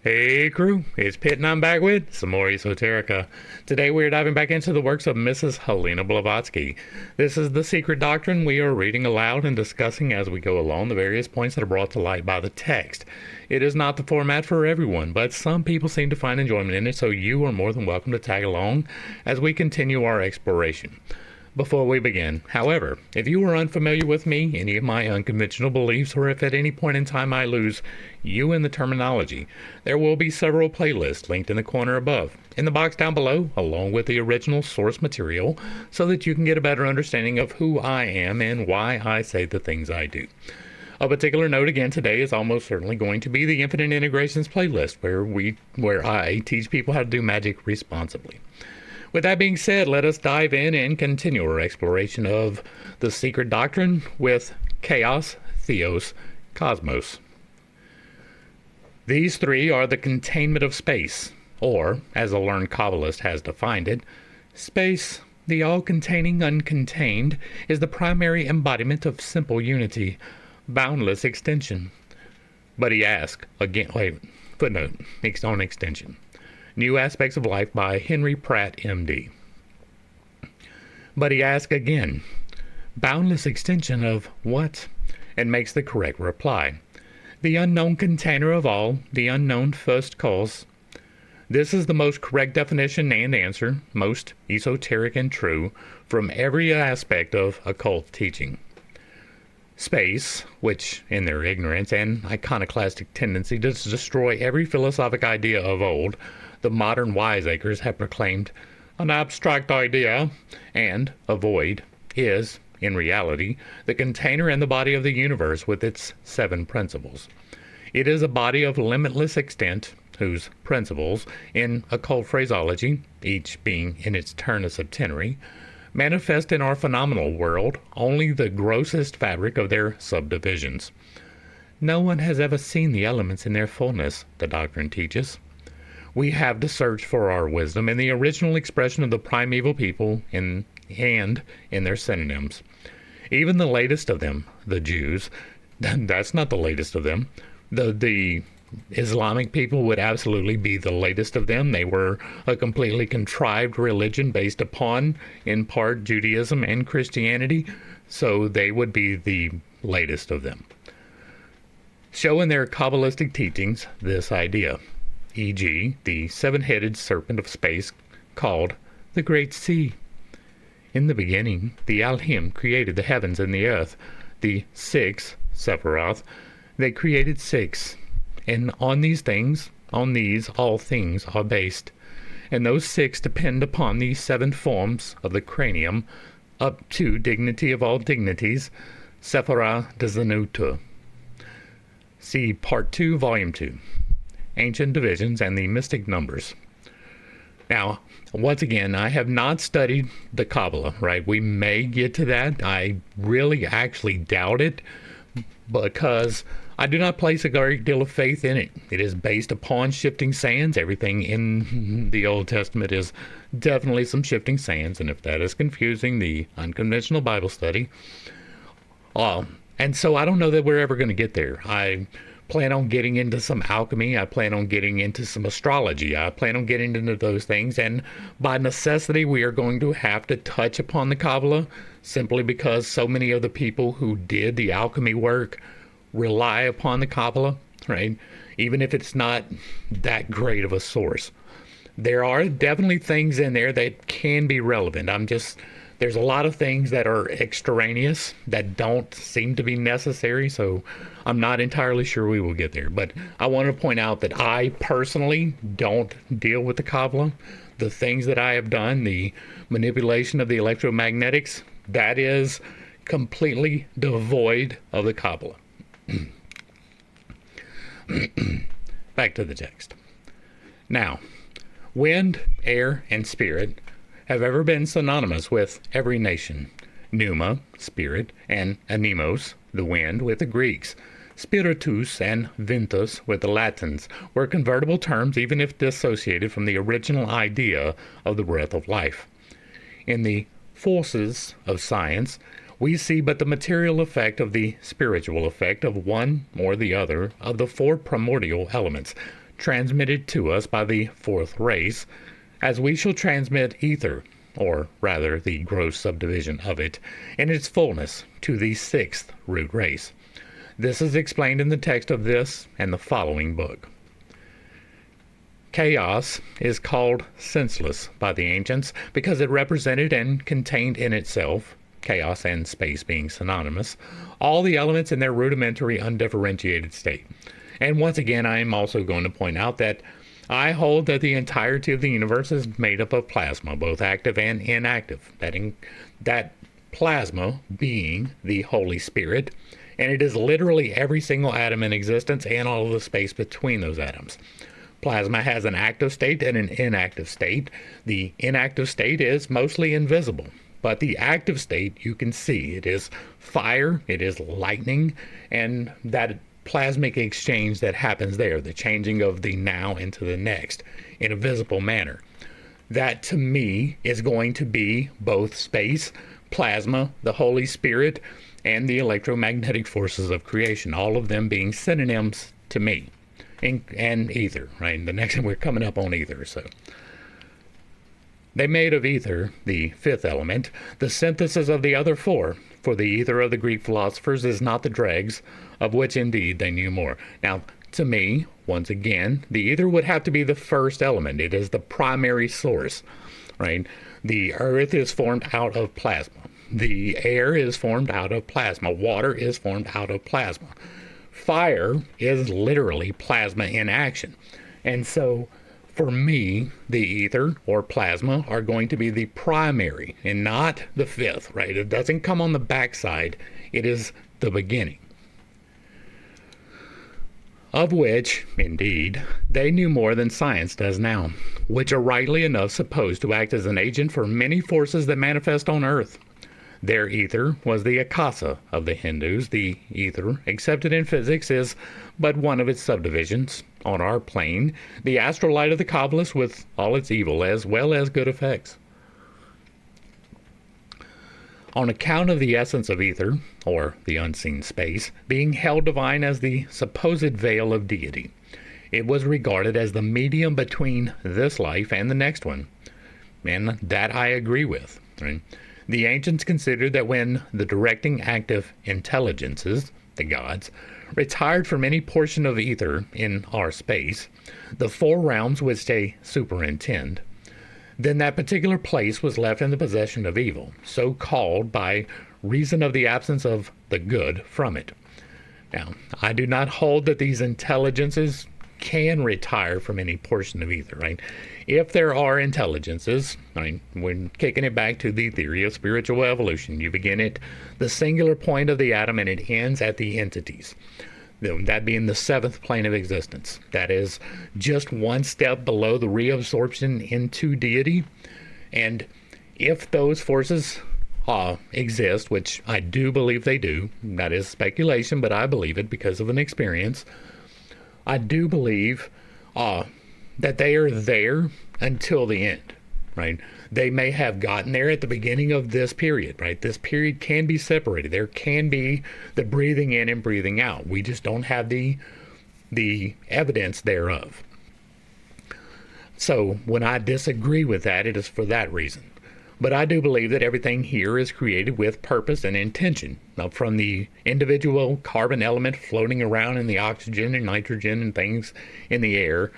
Hey crew, it's Pitt and I'm back with some more Esoterica. Today we're diving back into the works of Mrs. Helena Blavatsky. This is the secret doctrine we are reading aloud and discussing as we go along the various points that are brought to light by the text. It is not the format for everyone, but some people seem to find enjoyment in it, so you are more than welcome to tag along as we continue our exploration. Before we begin, however, if you are unfamiliar with me, any of my unconventional beliefs, or if at any point in time I lose you in the terminology, there will be several playlists linked in the corner above, in the box down below, along with the original source material, so that you can get a better understanding of who I am and why I say the things I do. A particular note again today is almost certainly going to be the Infinite Integrations playlist, where I teach people how to do magic responsibly. With that being said, let us dive in and continue our exploration of the secret doctrine with Chaos Theos Kosmos. These three are the containment of space, or, as a learned Kabbalist has defined it, space, the all-containing uncontained, is the primary embodiment of simple unity, boundless extension. But he asks, footnote, on extension. New Aspects of Life by Henry Pratt, M.D. But he asks again, boundless extension of what? And makes the correct reply. The unknown container of all, the unknown first cause. This is the most correct definition and answer, most esoteric and true, from every aspect of occult teaching. Space, which, in their ignorance and iconoclastic tendency to destroy every philosophic idea of old, the modern wiseacres have proclaimed an abstract idea, and a void is, in reality, the container and the body of the universe with its 7 principles. It is a body of limitless extent, whose principles, in occult phraseology, each being in its turn a septenary, manifest in our phenomenal world only the grossest fabric of their subdivisions. No one has ever seen the elements in their fullness, the doctrine teaches. We have to search for our wisdom in the original expression of the primeval people and in their synonyms. Even the latest of them, the Jews, that's not the latest of them. The Islamic people would absolutely be the latest of them. They were a completely contrived religion based upon, in part, Judaism and Christianity, so they would be the latest of them. Show in their Kabbalistic teachings this idea, e.g., the 7-headed serpent of space called the Great Sea. In the beginning, the Elohim created the heavens and the earth. The 6, Sephiroth, they created 6. And on these, all things are based. And those 6 depend upon the 7 forms of the cranium, up to dignity of all dignities, Sephirah Dezanuta. See Part 2, Volume 2. Ancient Divisions and the Mystic Numbers. Now, once again, I have not studied the Kabbalah, right? We may get to that. I really actually doubt it because I do not place a great deal of faith in it. It is based upon shifting sands. Everything in the Old Testament is definitely some shifting sands, and if that is confusing, the unconventional Bible study. And so I don't know that we're ever going to get there. I plan on getting into some alchemy. I plan on getting into some astrology. I plan on getting into those things. And by necessity, we are going to have to touch upon the Kabbalah simply because so many of the people who did the alchemy work rely upon the Kabbalah, right? Even if it's not that great of a source. There are definitely things in there that can be relevant. There's a lot of things that are extraneous that don't seem to be necessary, so I'm not entirely sure we will get there. But I want to point out that I personally don't deal with the Kabbalah. The things that I have done, the manipulation of the electromagnetics, that is completely devoid of the Kabbalah. Back to the text. Now, wind, air, and spirit have ever been synonymous with every nation. Pneuma, spirit, and anemos, the wind, with the Greeks. Spiritus and ventus with the Latins were convertible terms even if dissociated from the original idea of the breath of life. In the forces of science, we see but the material effect of the spiritual effect of one or the other of the 4 primordial elements, transmitted to us by the fourth race, as we shall transmit ether, or rather the gross subdivision of it, in its fullness to the sixth root race. This is explained in the text of this and the following book. Chaos is called senseless by the ancients because it represented and contained in itself, chaos and space being synonymous, all the elements in their rudimentary undifferentiated state. And once again, I am also going to point out that I hold that the entirety of the universe is made up of plasma, both active and inactive. That plasma being the Holy Spirit, and it is literally every single atom in existence and all of the space between those atoms. Plasma has an active state and an inactive state. The inactive state is mostly invisible, but the active state you can see. It is fire, it is lightning, and that plasmic exchange that happens there, the changing of the now into the next in a visible manner. That to me is going to be both space, plasma, the Holy Spirit, and the electromagnetic forces of creation, all of them being synonyms to me. And ether, right? The next we're coming up on ether, so. They made of ether, the fifth element, the synthesis of the other four, for the ether of the Greek philosophers is not the dregs, of which indeed they knew more. Now, to me, once again, the ether would have to be the first element. It is the primary source, right? The earth is formed out of plasma. The air is formed out of plasma. Water is formed out of plasma. Fire is literally plasma in action. And so, for me, the ether or plasma are going to be the primary and not the fifth, right? It doesn't come on the backside. It is the beginning. Of which, indeed, they knew more than science does now, which are rightly enough supposed to act as an agent for many forces that manifest on Earth. Their ether was the akasa of the Hindus. The ether, accepted in physics, is but one of its subdivisions. On our plane, the astral light of the Kabbalists with all its evil as well as good effects. On account of the essence of ether, or the unseen space, being held divine as the supposed veil of deity, it was regarded as the medium between this life and the next one. And that I agree with. Right? The ancients considered that when the directing active intelligences, the gods, retired from any portion of ether in our space, the four realms which they superintend, then that particular place was left in the possession of evil, so called by reason of the absence of the good from it. Now, I do not hold that these intelligences can retire from any portion of ether, right? If there are intelligences, I mean, we're kicking it back to the theory of spiritual evolution. You begin at the singular point of the atom and it ends at the entities. That being the seventh plane of existence. That is just one step below the reabsorption into deity. And if those forces exist, which I do believe they do, that is speculation, but I believe it because of an experience, I do believe that they are there until the end, right? They may have gotten there at the beginning of this period, right? This period can be separated. There can be the breathing in and breathing out. We just don't have the evidence thereof. So when I disagree with that, it is for that reason. But I do believe that everything here is created with purpose and intention. Now, from the individual carbon element floating around in the oxygen and nitrogen and things in the air,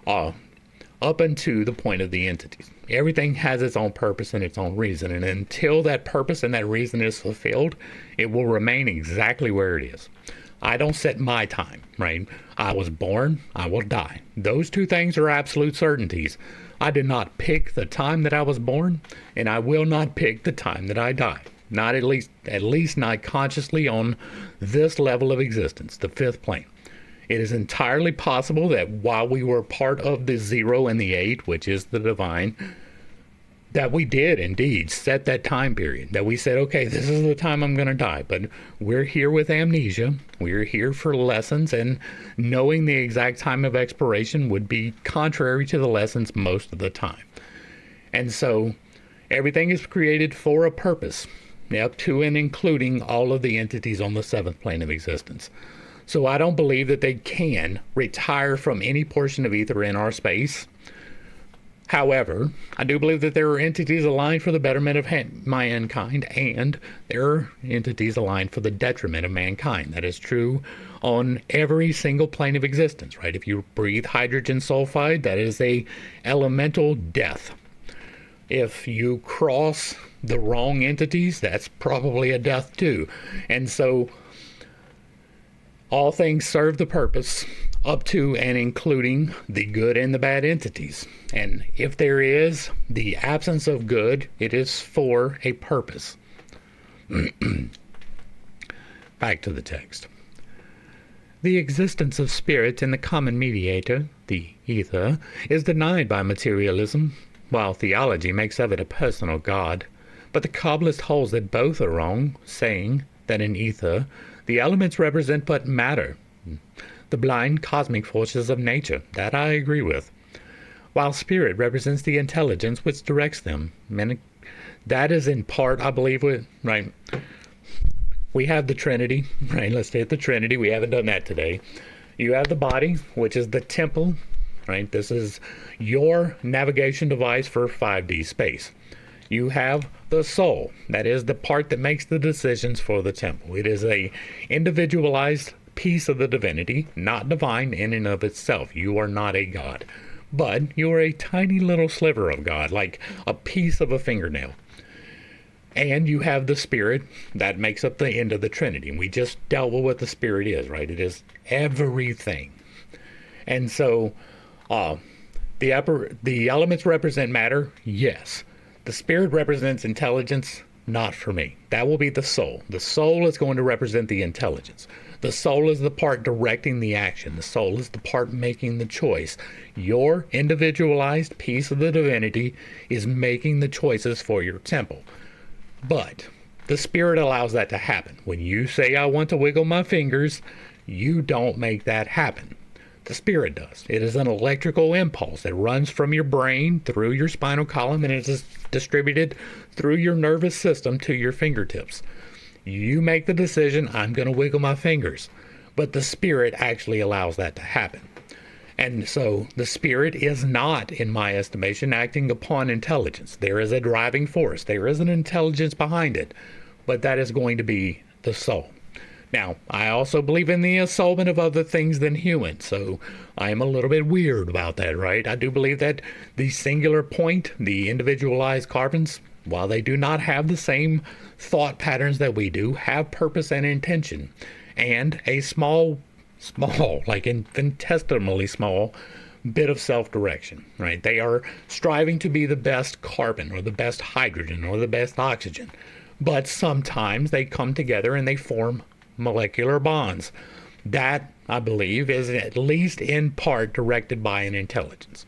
up unto the point of the entities. Everything has its own purpose and its own reason. And until that purpose and that reason is fulfilled, it will remain exactly where it is. I don't set my time, right? I was born, I will die. Those two things are absolute certainties. I did not pick the time that I was born, and I will not pick the time that I die. Not at least not consciously on this level of existence, the fifth plane. It is entirely possible that while we were part of the 0 and the 8, which is the divine, that we did indeed set that time period, that we said, okay, this is the time I'm going to die. But we're here with amnesia. We're here for lessons, and knowing the exact time of expiration would be contrary to the lessons most of the time. And so everything is created for a purpose, up to and including all of the entities on the seventh plane of existence. So I don't believe that they can retire from any portion of ether in our space. However, I do believe that there are entities aligned for the betterment of mankind, and there are entities aligned for the detriment of mankind. That is true on every single plane of existence, right? If you breathe hydrogen sulfide, that is a elemental death. If you cross the wrong entities, that's probably a death too. And so all things serve the purpose up to and including the good and the bad entities. And if there is the absence of good, it is for a purpose. Back to the text. The existence of spirit in the common mediator, the ether, is denied by materialism, while theology makes of it a personal God. But the Kabbalist holds that both are wrong, saying that in ether, the elements represent but matter, the blind cosmic forces of nature. That I agree with. While spirit represents the intelligence which directs them. And that is in part, I believe, right? We have the Trinity, right? Let's stay at the Trinity. We haven't done that today. You have the body, which is the temple, right? This is your navigation device for 5D space. You have the soul. That is the part that makes the decisions for the temple. It is a individualized piece of the divinity, not divine in and of itself. You are not a god, but you are a tiny little sliver of God, like a piece of a fingernail. And you have the spirit that makes up the end of the Trinity. And we just dealt with what the spirit is, right? It is everything. And so the elements represent matter, yes. The spirit represents intelligence, not for me. That will be the soul. The soul is going to represent the intelligence. The soul is the part directing the action. The soul is the part making the choice. Your individualized piece of the divinity is making the choices for your temple. But the spirit allows that to happen. When you say, I want to wiggle my fingers, you don't make that happen. The spirit does. It is an electrical impulse that runs from your brain through your spinal column, and it is distributed through your nervous system to your fingertips. You make the decision, I'm going to wiggle my fingers. But the spirit actually allows that to happen. And so the spirit is not, in my estimation, acting upon intelligence. There is a driving force. There is an intelligence behind it. But that is going to be the soul. Now, I also believe in the assaultment of other things than human, so I'm a little bit weird about that, right? I do believe that the singular point, the individualized carbons, while they do not have the same thought patterns that we do, have purpose and intention, and a small, like infinitesimally small bit of self-direction, right? They are striving to be the best carbon or the best hydrogen or the best oxygen, but sometimes they come together and they form molecular bonds. That, I believe, is at least in part directed by an intelligence.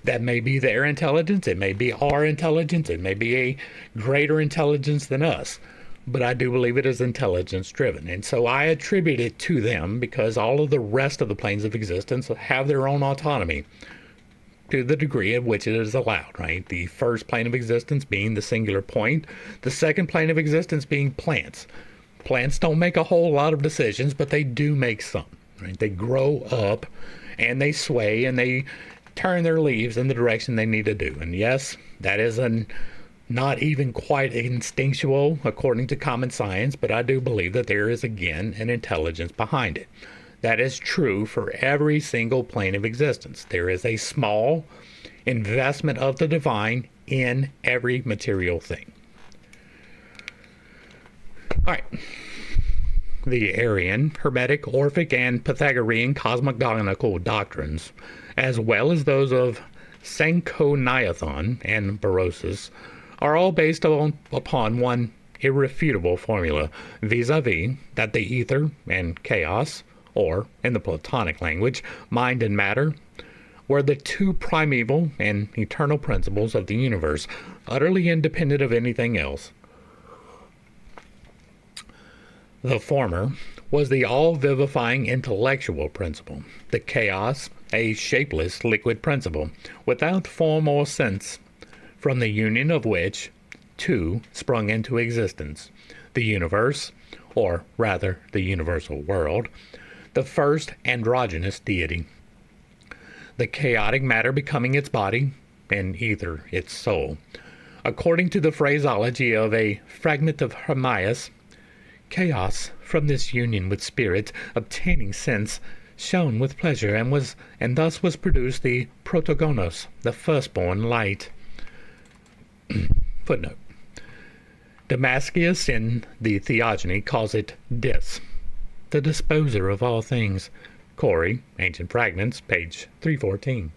That may be their intelligence, it may be our intelligence, it may be a greater intelligence than us, but I do believe it is intelligence driven. And so I attribute it to them because all of the rest of the planes of existence have their own autonomy to the degree at which it is allowed, right? The first plane of existence being the singular point, the second plane of existence being plants. Plants don't make a whole lot of decisions, but they do make some, right? They grow up and they sway and they turn their leaves in the direction they need to do. And yes, that is not even quite instinctual according to common science, but I do believe that there is again an intelligence behind it. That is true for every single plane of existence. There is a small investment of the divine in every material thing. All right. The Arian, Hermetic, Orphic, and Pythagorean cosmogonical doctrines, as well as those of Sanchoniathon and Berosus, are all based upon one irrefutable formula, vis-a-vis that the ether and chaos, or, in the Platonic language, mind and matter, were the two primeval and eternal principles of the universe, utterly independent of anything else. The former was the all-vivifying intellectual principle, the chaos, a shapeless liquid principle, without form or sense, from the union of which two sprung into existence, the universe, or rather the universal world, the first androgynous deity, the chaotic matter becoming its body, and ether its soul. According to the phraseology of a fragment of Hermias, chaos, from this union with spirit, obtaining sense, shone with pleasure, and thus was produced the protogonos, the firstborn light. Footnote. Damascus in the Theogony calls it dis, the disposer of all things. Corey, Ancient Fragments, page 314.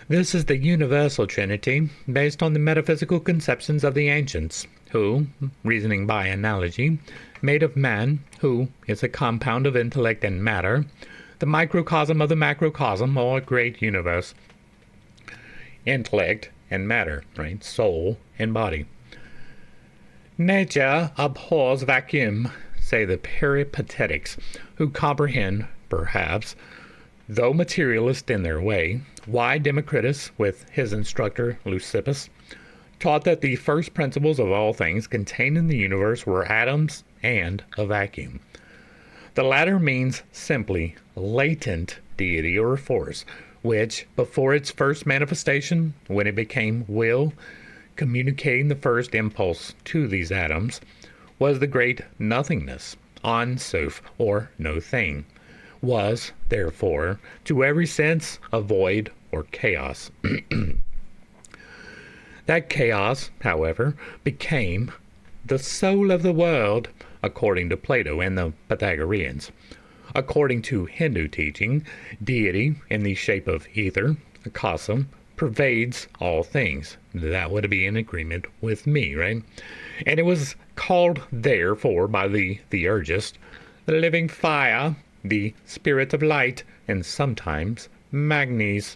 This is the universal trinity, based on the metaphysical conceptions of the ancients, who, reasoning by analogy, made of man, who is a compound of intellect and matter, the microcosm of the macrocosm, or great universe. Intellect and matter, right? Soul and body. Nature abhors vacuum, say the peripatetics, who comprehend, perhaps, though materialist in their way, why Democritus, with his instructor Leucippus, taught that the first principles of all things contained in the universe were atoms and a vacuum. The latter means simply latent deity or force, which, before its first manifestation, when it became will, communicating the first impulse to these atoms, was the great nothingness, An Sof, or no thing, was, therefore, to every sense, a void or chaos. That chaos, however, became the soul of the world, according to Plato and the Pythagoreans. According to Hindu teaching, deity, in the shape of ether, akasa, pervades all things. That would be in agreement with me, right? And it was called, therefore, by the theurgist, the living fire, the spirit of light, and sometimes magnes.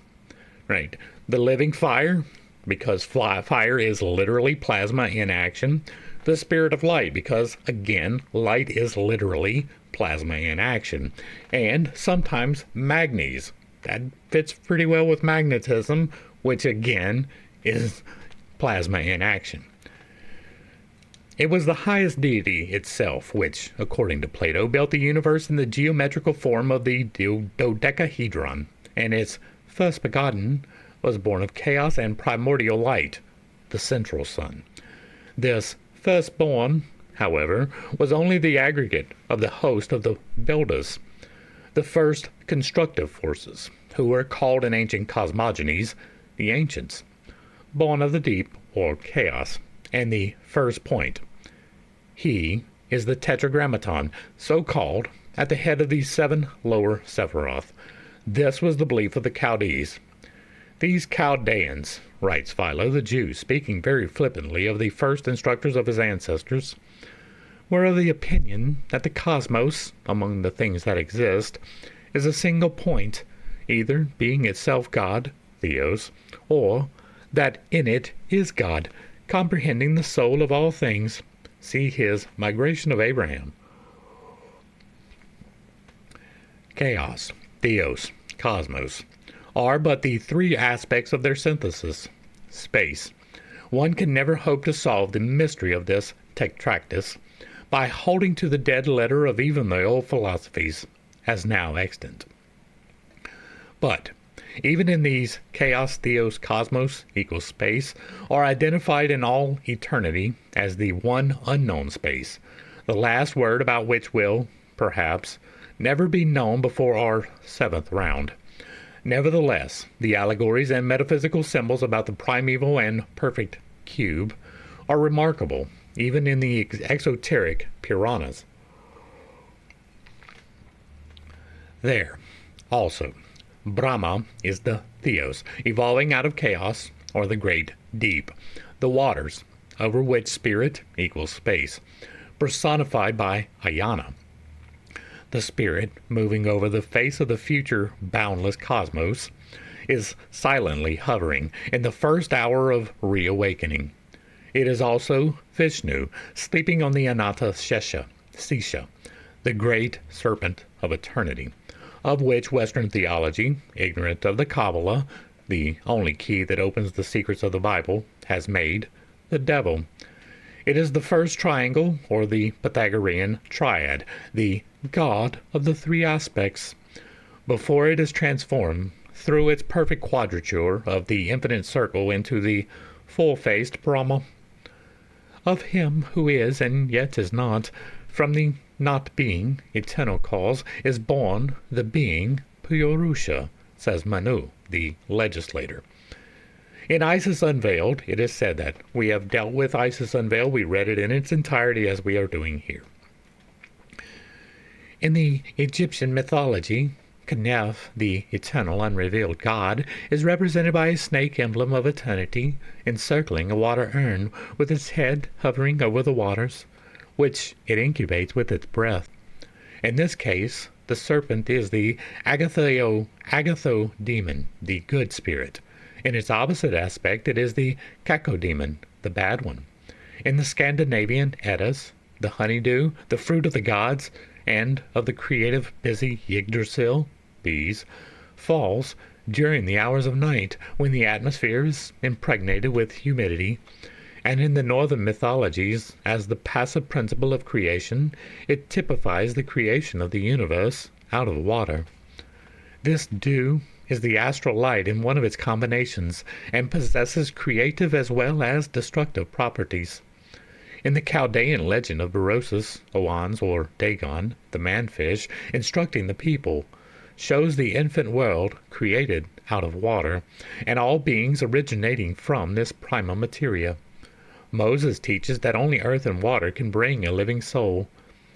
Right. The living fire, because fire is literally plasma in action. The spirit of light, because, again, light is literally plasma in action. And sometimes magnes. That fits pretty well with magnetism, which, again, is plasma in action. It was the highest deity itself which, according to Plato, built the universe in the geometrical form of the dodecahedron, and its first begotten was born of chaos and primordial light, the central sun. This firstborn, however, was only the aggregate of the host of the builders, the first constructive forces, who were called in ancient cosmogonies the ancients, born of the deep, or chaos, and the first point. He is the tetragrammaton, so called, at the head of the 7 lower Sephiroth. This was the belief of the Chaldees. These Chaldeans, writes Philo, the Jew, speaking very flippantly of the first instructors of his ancestors, were of the opinion that the cosmos, among the things that exist, is a single point, either being itself God, Theos, or that in it is God, comprehending the soul of all things. See his Migration of Abraham. Chaos, Theos, Kosmos, are but the 3 aspects of their synthesis. Space. One can never hope to solve the mystery of this tetractys by holding to the dead letter of even the old philosophies, as now extant. But even in these Chaos Theos Kosmos equals space are identified in all eternity as the one unknown space, the last word about which will, perhaps, never be known before our 7th round. Nevertheless, the allegories and metaphysical symbols about the primeval and perfect cube are remarkable, even in the exoteric Puranas. There, also, Brahma is the Theos, evolving out of chaos, or the great deep, the waters, over which spirit equals space, personified by Ayana. The spirit, moving over the face of the future boundless cosmos, is silently hovering in the first hour of reawakening. It is also Vishnu, sleeping on the Ananta Sesha, the great serpent of eternity, of which Western theology, ignorant of the Kabbalah, the only key that opens the secrets of the Bible, has made the devil. It is the first triangle, or the Pythagorean triad, the God of the three aspects, before it is transformed through its perfect quadrature of the infinite circle into the full-faced Brahma. Of him who is and yet is not, from the not being, eternal cause, is born the being Purusha, says Manu, the legislator. In Isis Unveiled, it is said that we have dealt with Isis Unveiled. We read it in its entirety as we are doing here. In the Egyptian mythology, Knef, the eternal unrevealed God, is represented by a snake emblem of eternity encircling a water urn with its head hovering over the waters, which it incubates with its breath. In this case, the serpent is the agatho-demon, the good spirit. In its opposite aspect, it is the cacodemon, the bad one. In the Scandinavian Eddas, the honeydew, the fruit of the gods, and of the creative busy Yggdrasil, bees, falls during the hours of night when the atmosphere is impregnated with humidity, and in the northern mythologies, as the passive principle of creation, it typifies the creation of the universe out of water. This dew is the astral light in one of its combinations, and possesses creative as well as destructive properties. In the Chaldean legend of Berosus, Oans, or Dagon, the man-fish, instructing the people, shows the infant world created out of water, and all beings originating from this prima materia. Moses teaches that only earth and water can bring a living soul,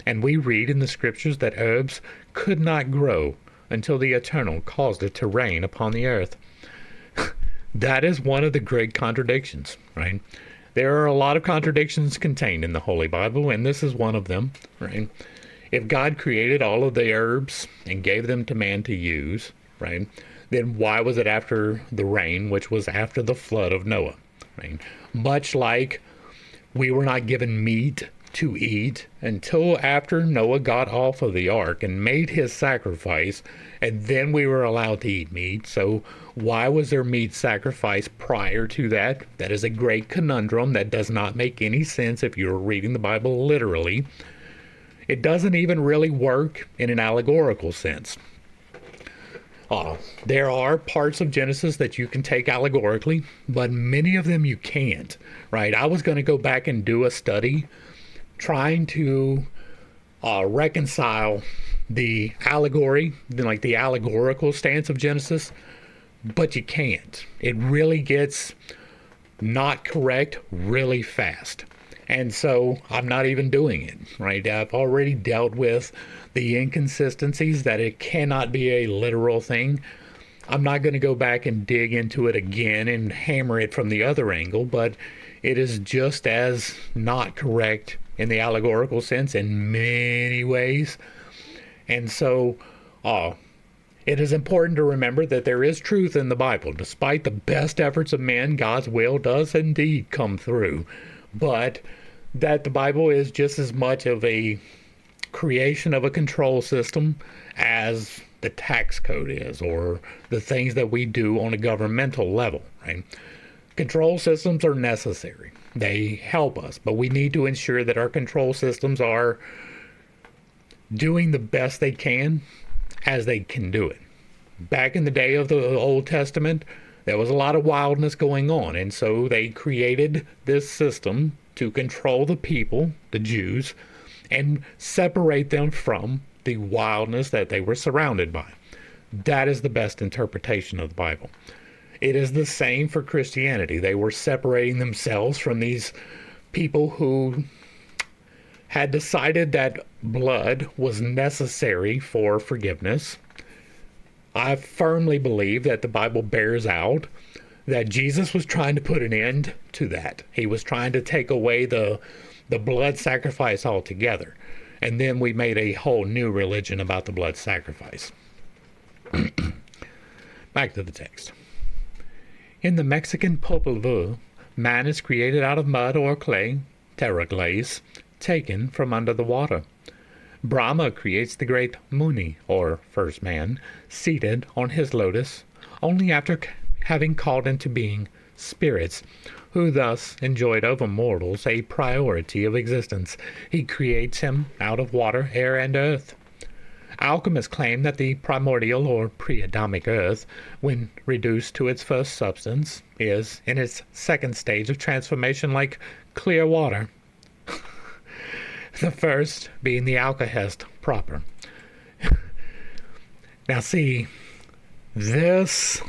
and we read in the scriptures that herbs could not grow until the Eternal caused it to rain upon the earth. That is one of the great contradictions, right? There are a lot of contradictions contained in the Holy Bible, and this is one of them, right? If God created all of the herbs and gave them to man to use, right, then why was it after the rain, which was after the flood of Noah, right? Much like we were not given meat to eat until after Noah got off of the ark and made his sacrifice, and then we were allowed to eat meat. So why was there meat sacrificed prior to that? That is a great conundrum that does not make any sense if you're reading the Bible literally. It doesn't even really work in an allegorical sense. There are parts of Genesis that you can take allegorically, but many of them you can't, right? I was going to go back and do a study trying to reconcile the allegory, like the allegorical stance of Genesis, but you can't. It really gets not correct really fast. And so I'm not even doing it, right? I've already dealt with the inconsistencies that it cannot be a literal thing. I'm not going to go back and dig into it again and hammer it from the other angle, but it is just as not correct in the allegorical sense in many ways. And so it is important to remember that there is truth in the Bible. Despite the best efforts of men, God's will does indeed come through. But that the Bible is just as much of a creation of a control system as the tax code is, or the things that we do on a governmental level, right? Control systems are necessary. They help us, but we need to ensure that our control systems are doing the best they can as they can do it. Back in the day of the Old Testament, there was a lot of wildness going on, and so they created this system to control the people, the Jews, and separate them from the wildness that they were surrounded by. That is the best interpretation of the Bible. It is the same for Christianity. They were separating themselves from these people who had decided that blood was necessary for forgiveness. I firmly believe that the Bible bears out that Jesus was trying to put an end to that. He was trying to take away the blood sacrifice altogether. And then we made a whole new religion about the blood sacrifice. Back to the text. In the Mexican Popol Vuh, man is created out of mud or clay, terra glaze, taken from under the water. Brahma creates the great Muni, or first man, seated on his lotus, only after having called into being spirits who thus enjoyed over mortals a priority of existence. He creates him out of water, air, and earth. Alchemists claim that the primordial or pre-Adamic earth, when reduced to its first substance, is in its second stage of transformation like clear water. The first being the alkahest proper. Now see, this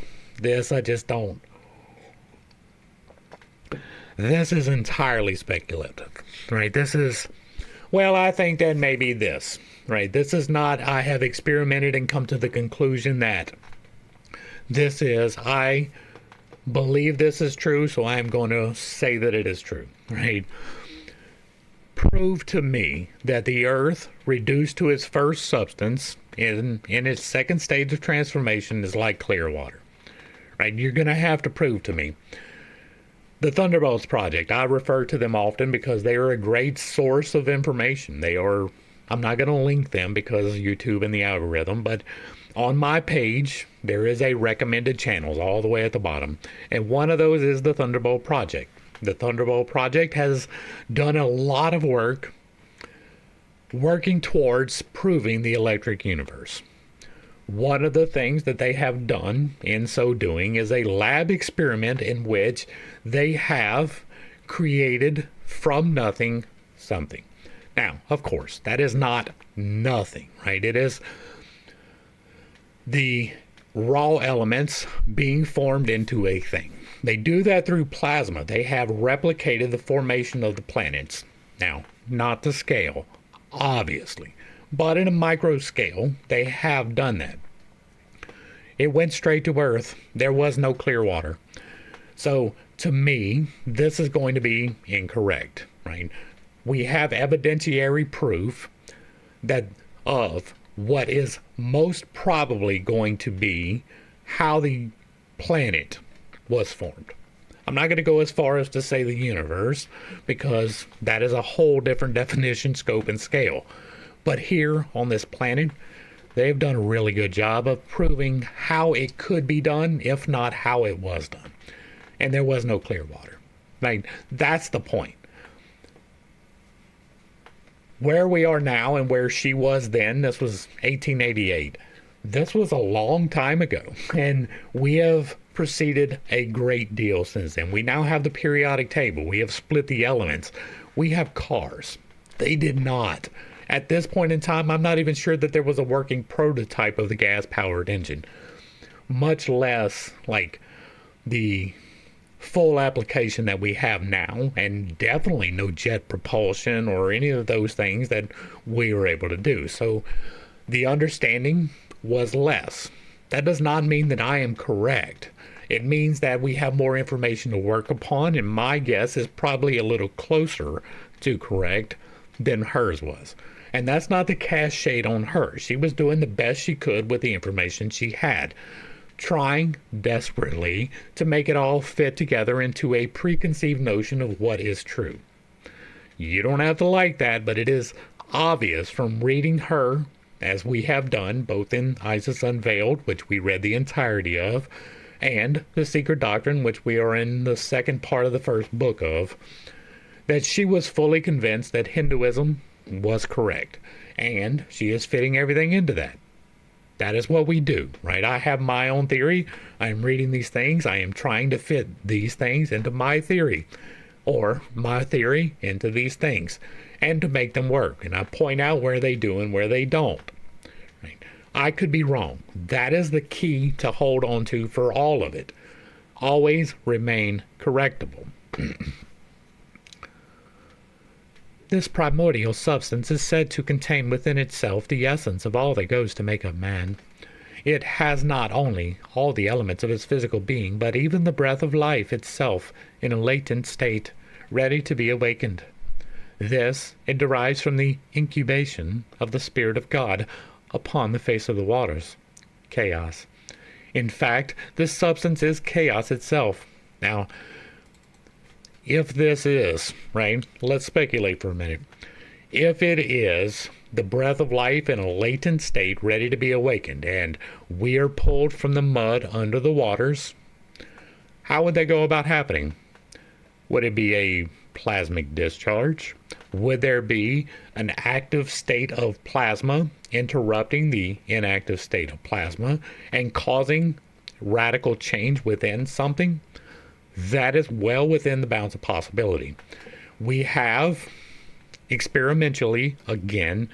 I just don't. This is entirely speculative, right? This is, well, I think that maybe this, right? This is not, I have experimented and come to the conclusion that this is, I believe this is true, so I'm going to say that it is true, right? Prove to me that the earth reduced to its first substance in its second stage of transformation is like clear water, right? You're going to have to prove to me. The Thunderbolts Project, I refer to them often because they are a great source of information. They are, I'm not going to link them because of YouTube and the algorithm, but on my page, there is a recommended channels all the way at the bottom. And one of those is the Thunderbolt Project. The Thunderbolt Project has done a lot of work working towards proving the electric universe. One of the things that they have done in so doing is a lab experiment in which they have created from nothing something. Now, of course, that is not nothing, right? It is the raw elements being formed into a thing. They do that through plasma. They have replicated the formation of the planets. Now, not to scale, obviously, but in a micro scale, they have done that. It went straight to Earth. There was no clear water. So, to me, this is going to be incorrect, right? We have evidentiary proof that of what is most probably going to be how the planet was formed. I'm not going to go as far as to say the universe, because that is a whole different definition, scope, and scale. But here on this planet, they've done a really good job of proving how it could be done, if not how it was done. And there was no clear water. Right? That's the point. Where we are now and where she was then, this was 1888. This was a long time ago. And we have proceeded a great deal since then. We now have the periodic table. We have split the elements. We have cars. They did not. At this point in time, I'm not even sure that there was a working prototype of the gas-powered engine, much less like the full application that we have now, and definitely no jet propulsion or any of those things that we were able to do. So the understanding was less. That does not mean that I am correct. It means that we have more information to work upon, and my guess is probably a little closer to correct than hers was. And that's not to cast shade on her. She was doing the best she could with the information she had, trying desperately to make it all fit together into a preconceived notion of what is true. You don't have to like that, but it is obvious from reading her, as we have done, both in Isis Unveiled, which we read the entirety of, and The Secret Doctrine, which we are in the second part of the first book of, that she was fully convinced that Hinduism was correct, and she is fitting everything into that. That is what we do, right? I have my own theory. I am reading these things. I am trying to fit these things into my theory, or my theory into these things, and to make them work. And I point out where they do and where they don't. Right? I could be wrong. That is the key to hold on to for all of it. Always remain correctable. This primordial substance is said to contain within itself the essence of all that goes to make up man. It has not only all the elements of its physical being, but even the breath of life itself in a latent state, ready to be awakened. This it derives from the incubation of the Spirit of God upon the face of the waters. Chaos. In fact, this substance is chaos itself. Now, if this is, right, let's speculate for a minute. If it is the breath of life in a latent state ready to be awakened, and we are pulled from the mud under the waters, how would that go about happening? Would it be a plasmic discharge? Would there be an active state of plasma interrupting the inactive state of plasma and causing radical change within something? That is well within the bounds of possibility. We have experimentally, again,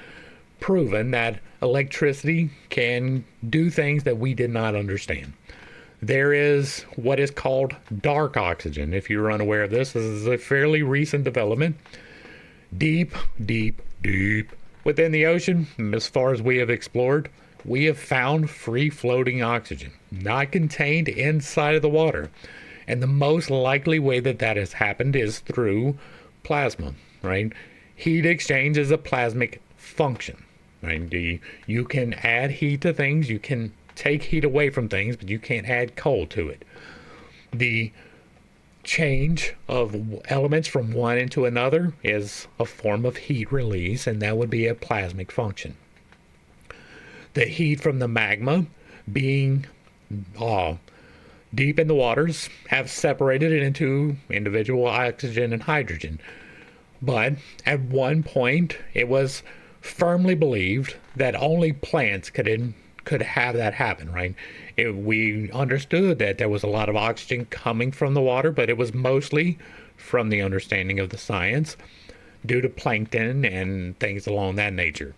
proven that electricity can do things that we did not understand. There is what is called dark oxygen. If you're unaware of this is a fairly recent development. Deep within the ocean, as far as we have explored, we have found free-floating oxygen, not contained inside of the water. And the most likely way that that has happened is through plasma, right? Heat exchange is a plasmic function, right? You can add heat to things, you can take heat away from things, but you can't add cold to it. The change of elements from one into another is a form of heat release, and that would be a plasmic function. The heat from the magma being deep in the waters have separated it into individual oxygen and hydrogen. But at one point, it was firmly believed that only plants could have that happen, right? We understood that there was a lot of oxygen coming from the water, but it was mostly from the understanding of the science due to plankton and things along that nature.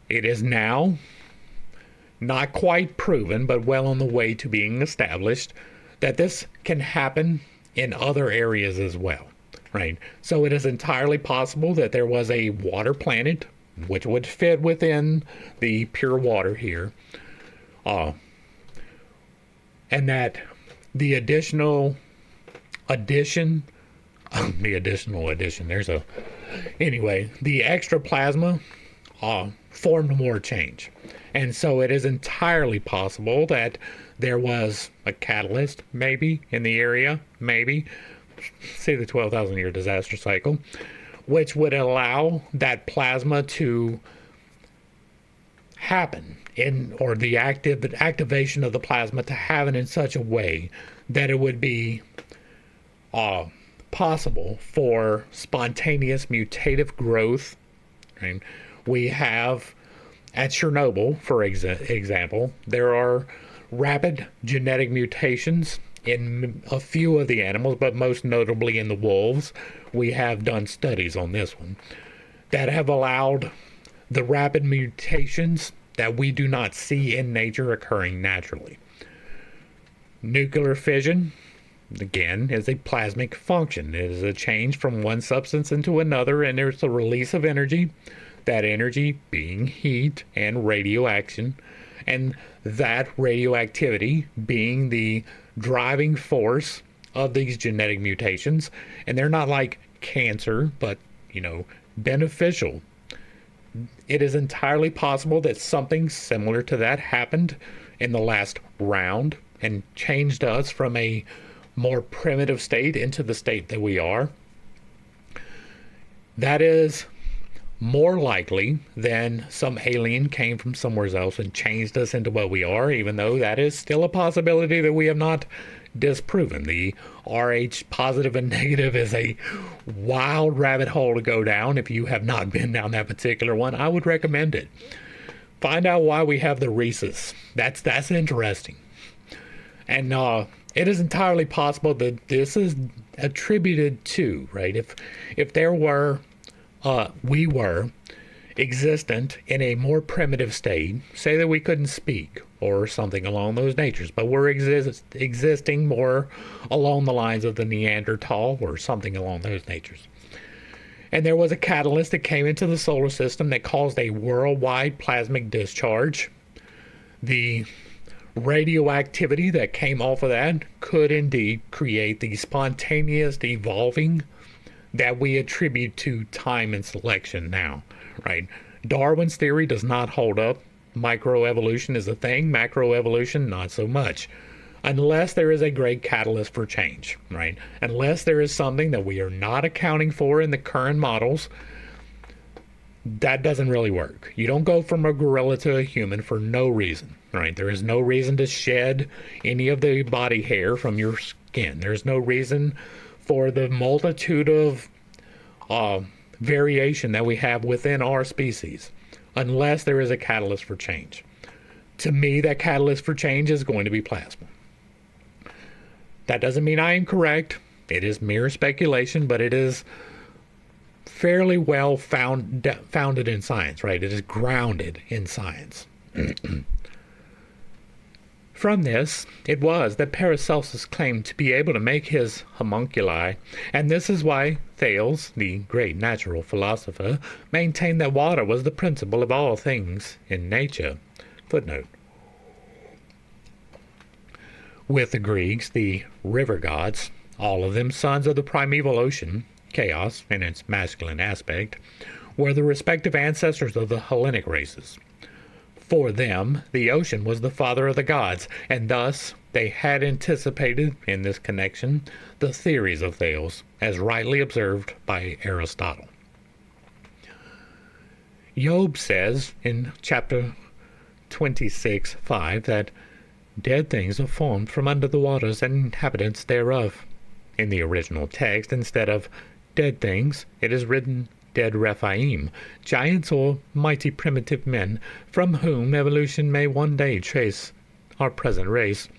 It is now not quite proven, but well on the way to being established that this can happen in other areas as well, right? So it is entirely possible that there was a water planet, which would fit within the pure water here, and that the additional addition, the extra plasma formed more change. And so it is entirely possible that there was a catalyst, maybe, in the area, maybe, say the 12,000 year disaster cycle, which would allow that plasma to happen or the activation of the plasma to happen in such a way that it would be possible for spontaneous mutative growth. Right? We have at Chernobyl, for example, there are rapid genetic mutations in a few of the animals, but most notably in the wolves. We have done studies on this one that have allowed the rapid mutations that we do not see in nature occurring naturally. Nuclear fission, again, is a plasmic function. It is a change from one substance into another, and there's a release of energy. That energy being heat and radioaction, and that radioactivity being the driving force of these genetic mutations. And they're not like cancer, but, beneficial. It is entirely possible that something similar to that happened in the last round and changed us from a more primitive state into the state that we are. That is more likely than some alien came from somewhere else and changed us into what we are, even though that is still a possibility that we have not disproven. The RH positive and negative is a wild rabbit hole to go down. If you have not been down that particular one, I would recommend it. Find out why we have the rhesus. That's interesting. And it is entirely possible that this is attributed to, right? If there were we were existent in a more primitive state, say that we couldn't speak or something along those natures, but we're existing more along the lines of the Neanderthal or something along those natures. And there was a catalyst that came into the solar system that caused a worldwide plasmic discharge. The radioactivity that came off of that could indeed create the spontaneous evolving that we attribute to time and selection now, right? Darwin's theory does not hold up. Microevolution is a thing, macroevolution not so much. Unless there is a great catalyst for change, right? Unless there is something that we are not accounting for in the current models, that doesn't really work. You don't go from a gorilla to a human for no reason, right? There is no reason to shed any of the body hair from your skin. There's no reason for the multitude of variation that we have within our species, unless there is a catalyst for change. To me, that catalyst for change is going to be plasma. That doesn't mean I am correct. It is mere speculation, but it is fairly well founded in science, right? It is grounded in science. From this, it was that Paracelsus claimed to be able to make his homunculi, and this is why Thales, the great natural philosopher, maintained that water was the principle of all things in nature. Footnote. With the Greeks, the river gods, all of them sons of the primeval ocean, Chaos in its masculine aspect, were the respective ancestors of the Hellenic races. For them, the ocean was the father of the gods, and thus they had anticipated in this connection the theories of Thales, as rightly observed by Aristotle. Job says in chapter 26:5 that dead things are formed from under the waters and inhabitants thereof. In the original text, instead of dead things, it is written dead Rephaim, giants or mighty primitive men, from whom evolution may one day trace our present race.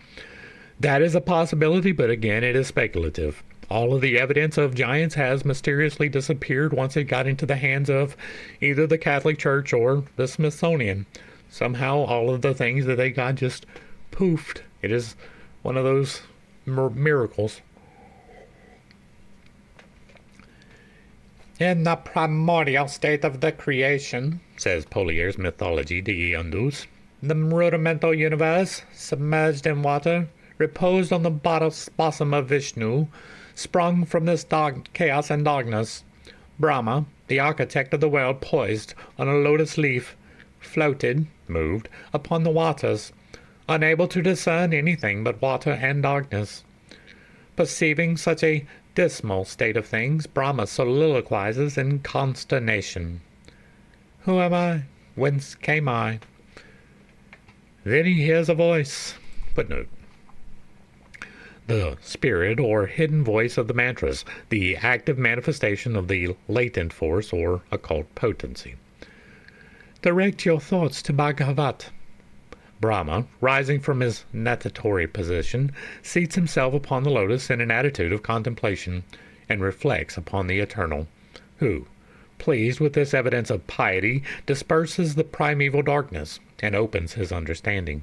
That is a possibility, but again, it is speculative. All of the evidence of giants has mysteriously disappeared once it got into the hands of either the Catholic Church or the Smithsonian. Somehow, all of the things that they got just poofed. It is one of those miracles. In the primordial state of the creation, says Polier's Mythology de Indus, the rudimental universe, submerged in water, reposed on the bosom of Vishnu, sprung from this chaos and darkness. Brahma, the architect of the world, poised on a lotus leaf, floated, moved, upon the waters, unable to discern anything but water and darkness. Perceiving such a dismal state of things, Brahma soliloquizes in consternation. Who am I? Whence came I? Then he hears a voice. Footnote. The spirit or hidden voice of the mantras, the active manifestation of the latent force or occult potency. Direct your thoughts to Bhagavat. Brahma, rising from his natatory position, seats himself upon the lotus in an attitude of contemplation, and reflects upon the Eternal, who, pleased with this evidence of piety, disperses the primeval darkness, and opens his understanding.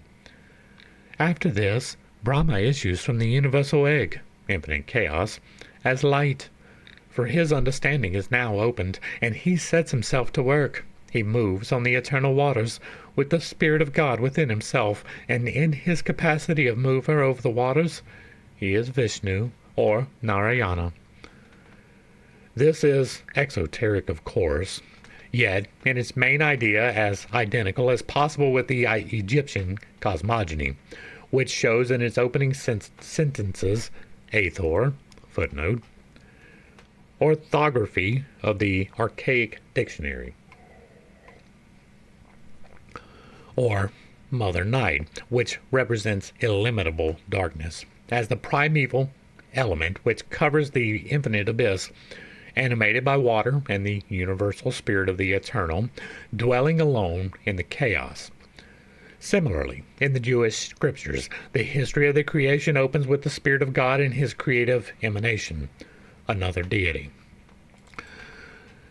After this, Brahma issues from the universal egg, infinite chaos, as light, for his understanding is now opened, and he sets himself to work. He moves on the eternal waters with the Spirit of God within himself, and in his capacity of mover over the waters, he is Vishnu, or Narayana. This is esoteric, of course, yet in its main idea as identical as possible with the Egyptian cosmogony, which shows in its opening sentences, Athor, footnote, orthography of the archaic dictionary, or Mother Night, which represents illimitable darkness, as the primeval element which covers the infinite abyss, animated by water and the universal spirit of the eternal, dwelling alone in the chaos. Similarly, in the Jewish scriptures, the history of the creation opens with the Spirit of God and his creative emanation, another deity.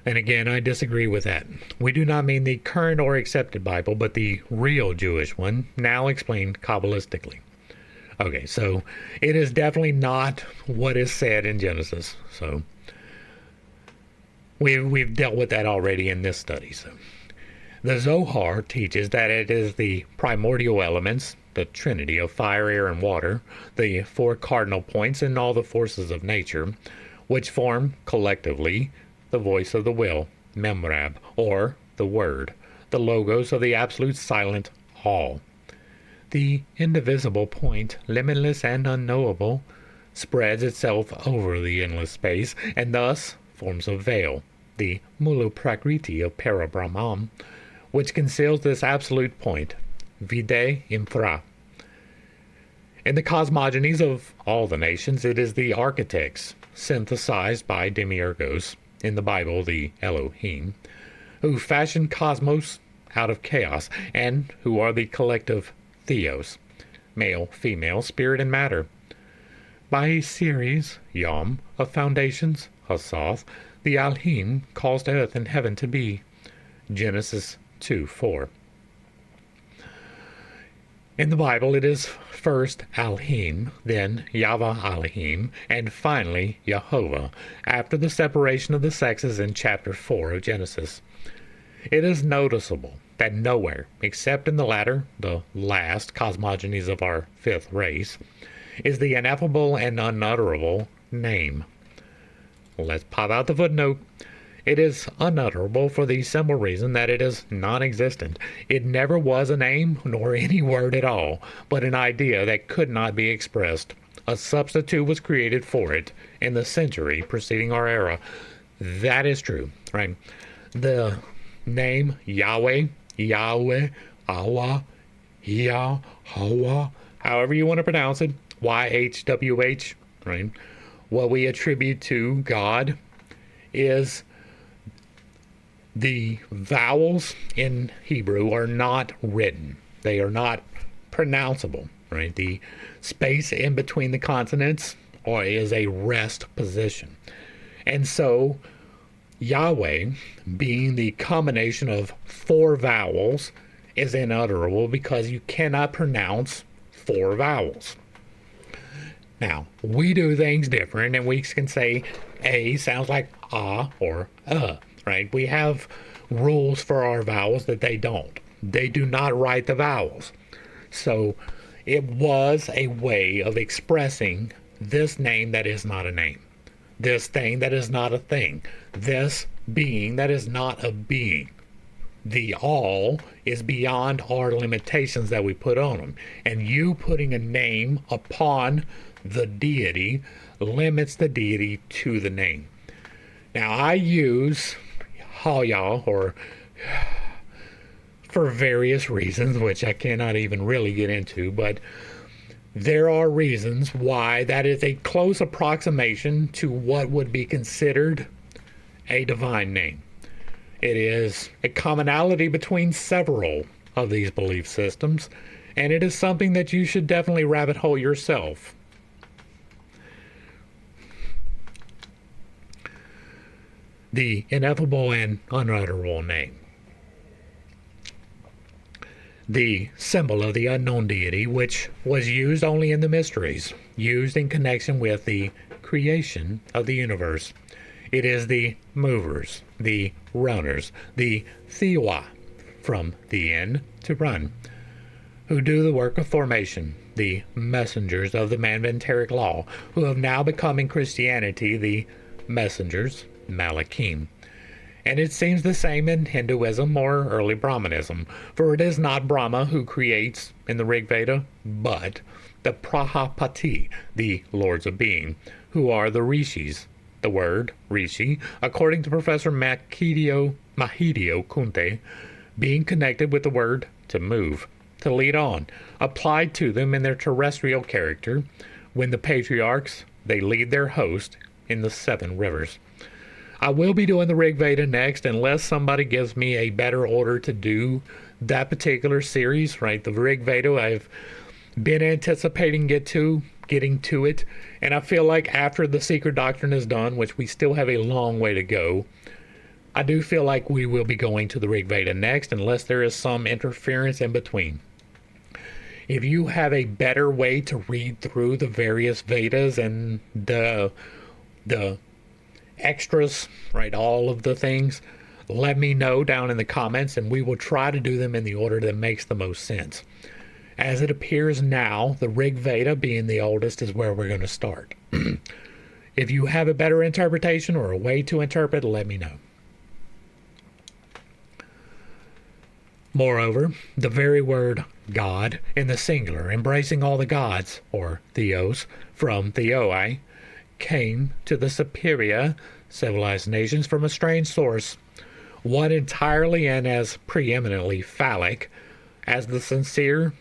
And again, I disagree with that. We do not mean the current or accepted Bible, but the real Jewish one, now explained Kabbalistically. Okay, so it is definitely not what is said in Genesis. So we've dealt with that already in this study. So the Zohar teaches that it is the primordial elements, the trinity of fire, air, and water, the four cardinal points in all the forces of nature, which form collectively the voice of the will, Memrab, or the Word, the logos of the absolute silent all. The indivisible point, limitless and unknowable, spreads itself over the endless space, and thus forms a veil, the Mulu Prakriti of Parabrahman, which conceals this absolute point, vide infra. In the cosmogonies of all the nations, it is the architects, synthesized by demiurgos, in the Bible the Elohim, who fashion cosmos out of chaos, and who are the collective theos, male, female, spirit, and matter. By a series, Yom, of foundations, Hasoth, the Elohim caused earth and heaven to be. Genesis 2:4. In the Bible, it is first Elohim, then Yahweh Elohim, and finally Jehovah, after the separation of the sexes in chapter 4 of Genesis. It is noticeable that nowhere, except in the latter, the last cosmogonies of our fifth race, is the ineffable and unutterable name. Let's pop out the footnote. It is unutterable for the simple reason that it is non-existent. It never was a name, nor any word at all, but an idea that could not be expressed. A substitute was created for it in the century preceding our era. That is true, right? The name Yahweh, Allah, Yahweh, however you want to pronounce it, YHWH, right? What we attribute to God is the vowels in Hebrew are not written. They are not pronounceable, right? The space in between the consonants is a rest position. And so Yahweh, being the combination of four vowels, is unutterable because you cannot pronounce four vowels. Now, we do things different, and we can say A sounds like ah or right? We have rules for our vowels that they don't. They do not write the vowels. So it was a way of expressing this name that is not a name, this thing that is not a thing, this being that is not a being. The all is beyond our limitations that we put on them. And you putting a name upon the deity limits the deity to the name. Now, I use Haya or for various reasons, which I cannot even really get into, but there are reasons why that is a close approximation to what would be considered a divine name. It is a commonality between several of these belief systems, and it is something that you should definitely rabbit hole yourself. The ineffable and unutterable name. The symbol of the unknown deity, which was used only in the mysteries, used in connection with the creation of the universe. It is the movers, the runners, the theoi, from the end to run, who do the work of formation, the messengers of the Manvantaric law, who have now become in Christianity the messengers, Malachim. And it seems the same in Hinduism or early Brahmanism, for it is not Brahma who creates in the Rig Veda, but the Prajapati, the lords of being, who are the rishis. The word rishi, according to Professor Mahideo Kunte, being connected with the word to move, to lead on, applied to them in their terrestrial character, when the patriarchs, they lead their host in the 7 rivers. I will be doing the Rig Veda next, unless somebody gives me a better order to do that particular series, right? The Rig Veda, I've been anticipating getting to it, and I feel like after the Secret Doctrine is done, which we still have a long way to go, I do feel like we will be going to the Rig Veda next, unless there is some interference in between. If you have a better way to read through the various Vedas and the extras, right, all of the things, let me know down in the comments, and we will try to do them in the order that makes the most sense. As it appears now, the Rig Veda, being the oldest, is where we're going to start. If you have a better interpretation or a way to interpret, let me know. Moreover, the very word God in the singular, embracing all the gods, or theos, from theoi, came to the superior civilized nations from a strange source, one entirely and as preeminently phallic as the sincere,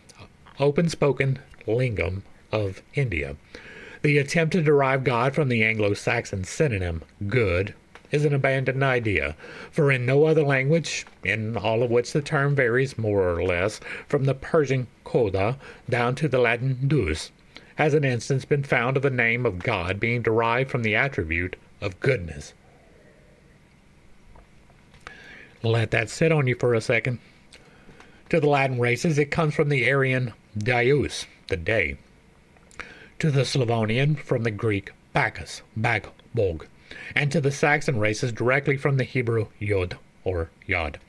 open-spoken lingam of India. The attempt to derive God from the Anglo-Saxon synonym good is an abandoned idea, for in no other language, in all of which the term varies more or less from the Persian Khoda down to the Latin Deus, has an instance been found of the name of God being derived from the attribute of goodness. Let that sit on you for a second. To the Latin races, it comes from the Aryan Deus, the day. To the Slavonian, from the Greek Bacchus, Bog, and to the Saxon races directly from the Hebrew Yod, or Yod.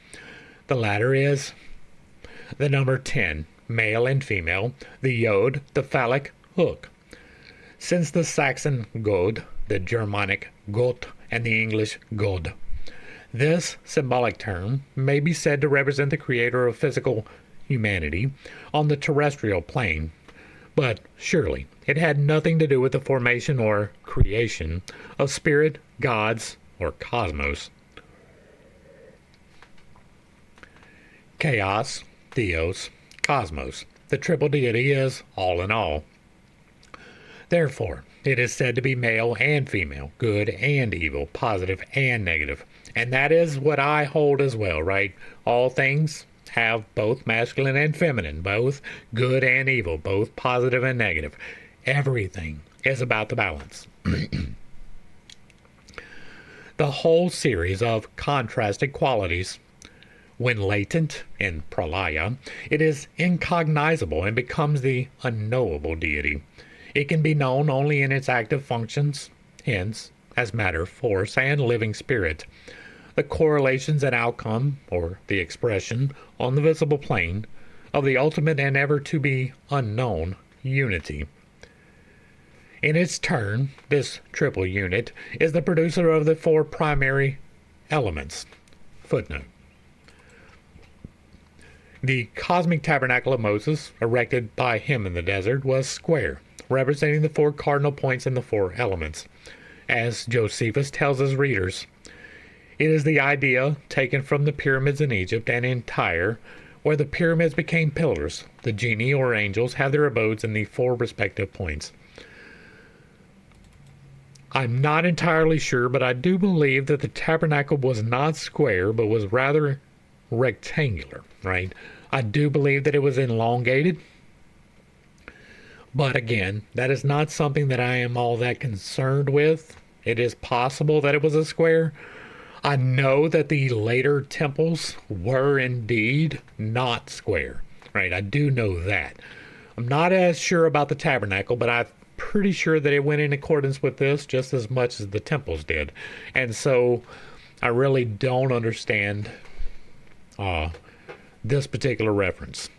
The latter is the number 10, male and female, the Yod, the phallic hook. Since the Saxon God, the Germanic Gott, and the English God. This symbolic term may be said to represent the creator of physical humanity on the terrestrial plane, but surely it had nothing to do with the formation or creation of spirit, gods, or cosmos. Chaos, Theos, Kosmos. The triple deity is all in all. Therefore, it is said to be male and female, good and evil, positive and negative. And that is what I hold as well, right? All things have both masculine and feminine, both good and evil, both positive and negative. Everything is about the balance. The whole series of contrasted qualities, when latent in pralaya, it is incognizable and becomes the unknowable deity. It can be known only in its active functions, hence, as matter, force, and living spirit. The correlations and outcome, or the expression, on the visible plane, of the ultimate and ever to be unknown unity. In its turn, this triple unit is the producer of the four primary elements. Footnote. The cosmic tabernacle of Moses, erected by him in the desert, was square, representing the four cardinal points in the four elements. As Josephus tells his readers, it is the idea taken from the pyramids in Egypt and in Tyre, where the pyramids became pillars. The genii or angels have their abodes in the four respective points. I'm not entirely sure, but I do believe that the tabernacle was not square, but was rather rectangular, right? I do believe that it was elongated. But again, that is not something that I am all that concerned with. It is possible that it was a square. I know that the later temples were indeed not square, right? I do know that. I'm not as sure about the tabernacle, but I'm pretty sure that it went in accordance with this just as much as the temples did. And so I really don't understand this particular reference.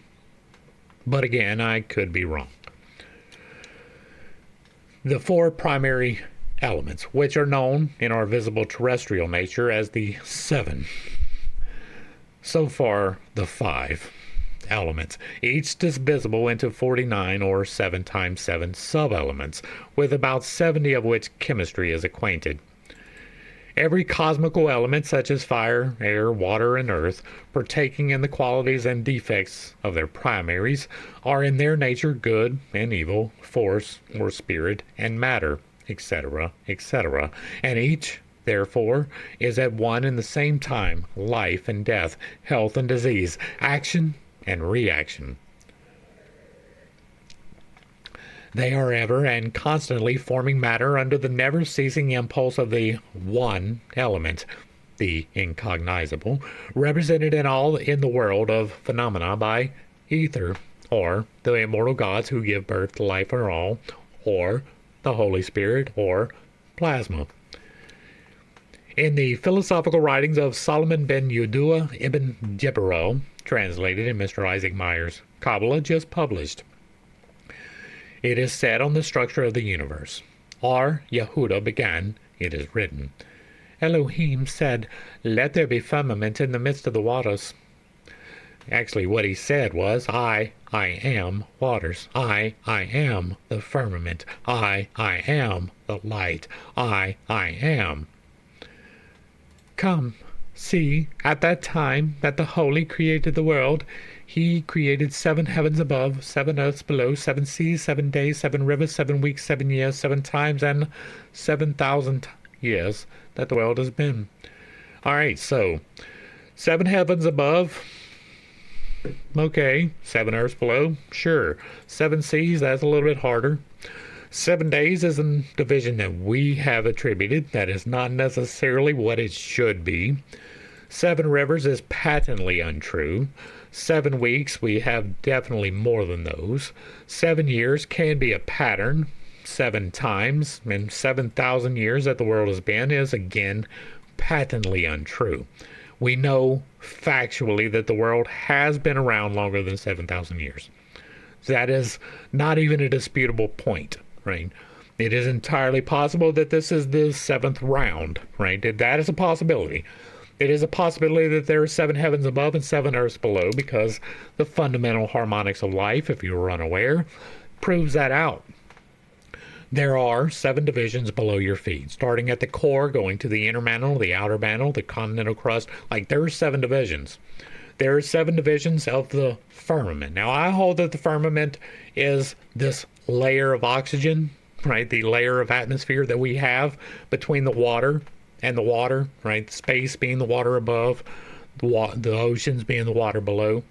But again, I could be wrong. The four primary elements, which are known in our visible terrestrial nature as the seven. So far, the 5 elements, each divisible into 49 or 7 times 7 sub-elements, with about 70 of which chemistry is acquainted. Every cosmical element, such as fire, air, water, and earth, partaking in the qualities and defects of their primaries, are in their nature good and evil, force or spirit, and matter, etc., etc., and each, therefore, is at one and the same time life and death, health and disease, action and reaction. They are ever and constantly forming matter under the never-ceasing impulse of the one element, the incognizable, represented in the world of phenomena by ether, or the immortal gods who give birth to life for all, or the Holy Spirit, or plasma. In the philosophical writings of Solomon ben Yudua ibn Jibril, translated in Mr. Isaac Meyer's Kabbalah, just published, it is said on the structure of the universe. Ar Yehuda began, it is written, Elohim said, let there be firmament in the midst of the waters. Actually, what he said was, I am waters. I am the firmament. I am the light. I am. Come, see, at that time that the Holy created the world, He created 7 heavens above, 7 earths below, 7 seas, 7 days, 7 rivers, 7 weeks, 7 years, 7 times, and 7,000 years that the world has been. All right, so 7 heavens above, okay. 7 earths below, sure. 7 seas, that's a little bit harder. 7 days is a division that we have attributed. That is not necessarily what it should be. 7 rivers is patently untrue. 7 weeks, we have definitely more than those. 7 years can be a pattern. 7 times, and 7,000 years that the world has been is, again, patently untrue. We know factually that the world has been around longer than 7,000 years. That is not even a disputable point, right? It is entirely possible that this is the 7th round, right? That is a possibility. It is a possibility that there are 7 heavens above and 7 earths below, because the fundamental harmonics of life, if you were unaware, proves that out. There are 7 divisions below your feet, starting at the core, going to the inner mantle, the outer mantle, the continental crust. Like, there are 7 divisions. There are 7 divisions of the firmament. Now, I hold that the firmament is this layer of oxygen, right? The layer of atmosphere that we have between the water and the water, right? Space being the water above, the oceans being the water below.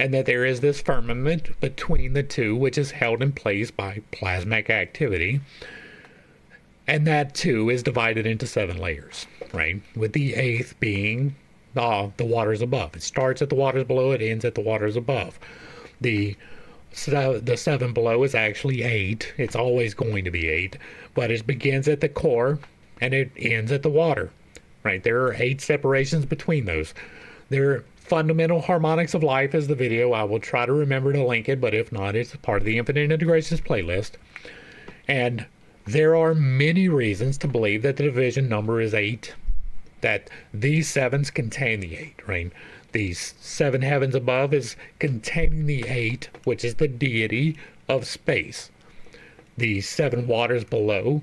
And that there is this firmament between the two, which is held in place by plasmic activity. And that too is divided into 7 layers, right? With the 8th being the waters above. It starts at the waters below, it ends at the waters above. The 7 below is actually 8. It's always going to be 8, but it begins at the core and it ends at the water, right? There are 8 separations between those. Their fundamental harmonics of life is the video. I will try to remember to link it, but if not, it's part of the Infinite Integrations playlist. And there are many reasons to believe that the division number is 8, that these 7s contain the 8, right? These 7 heavens above is containing the 8, which is the deity of space. The 7 waters below,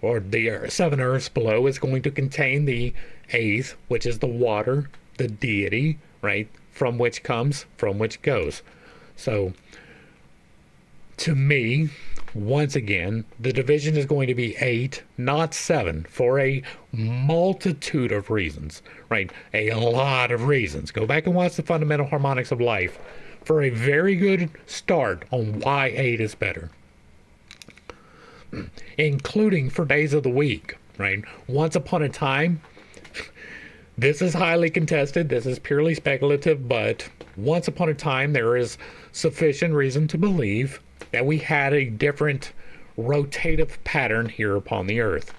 or the 7 earths below, is going to contain the 8th, which is the water, the deity, right? From which comes, from which goes. So, to me, once again, the division is going to be 8, not 7, for a multitude of reasons, right? A lot of reasons. Go back and watch the Fundamental Harmonics of Life for a very good start on why 8 is better. Including for days of the week, right? Once upon a time, this is highly contested, this is purely speculative, but once upon a time there is sufficient reason to believe that we had a different rotative pattern here upon the earth.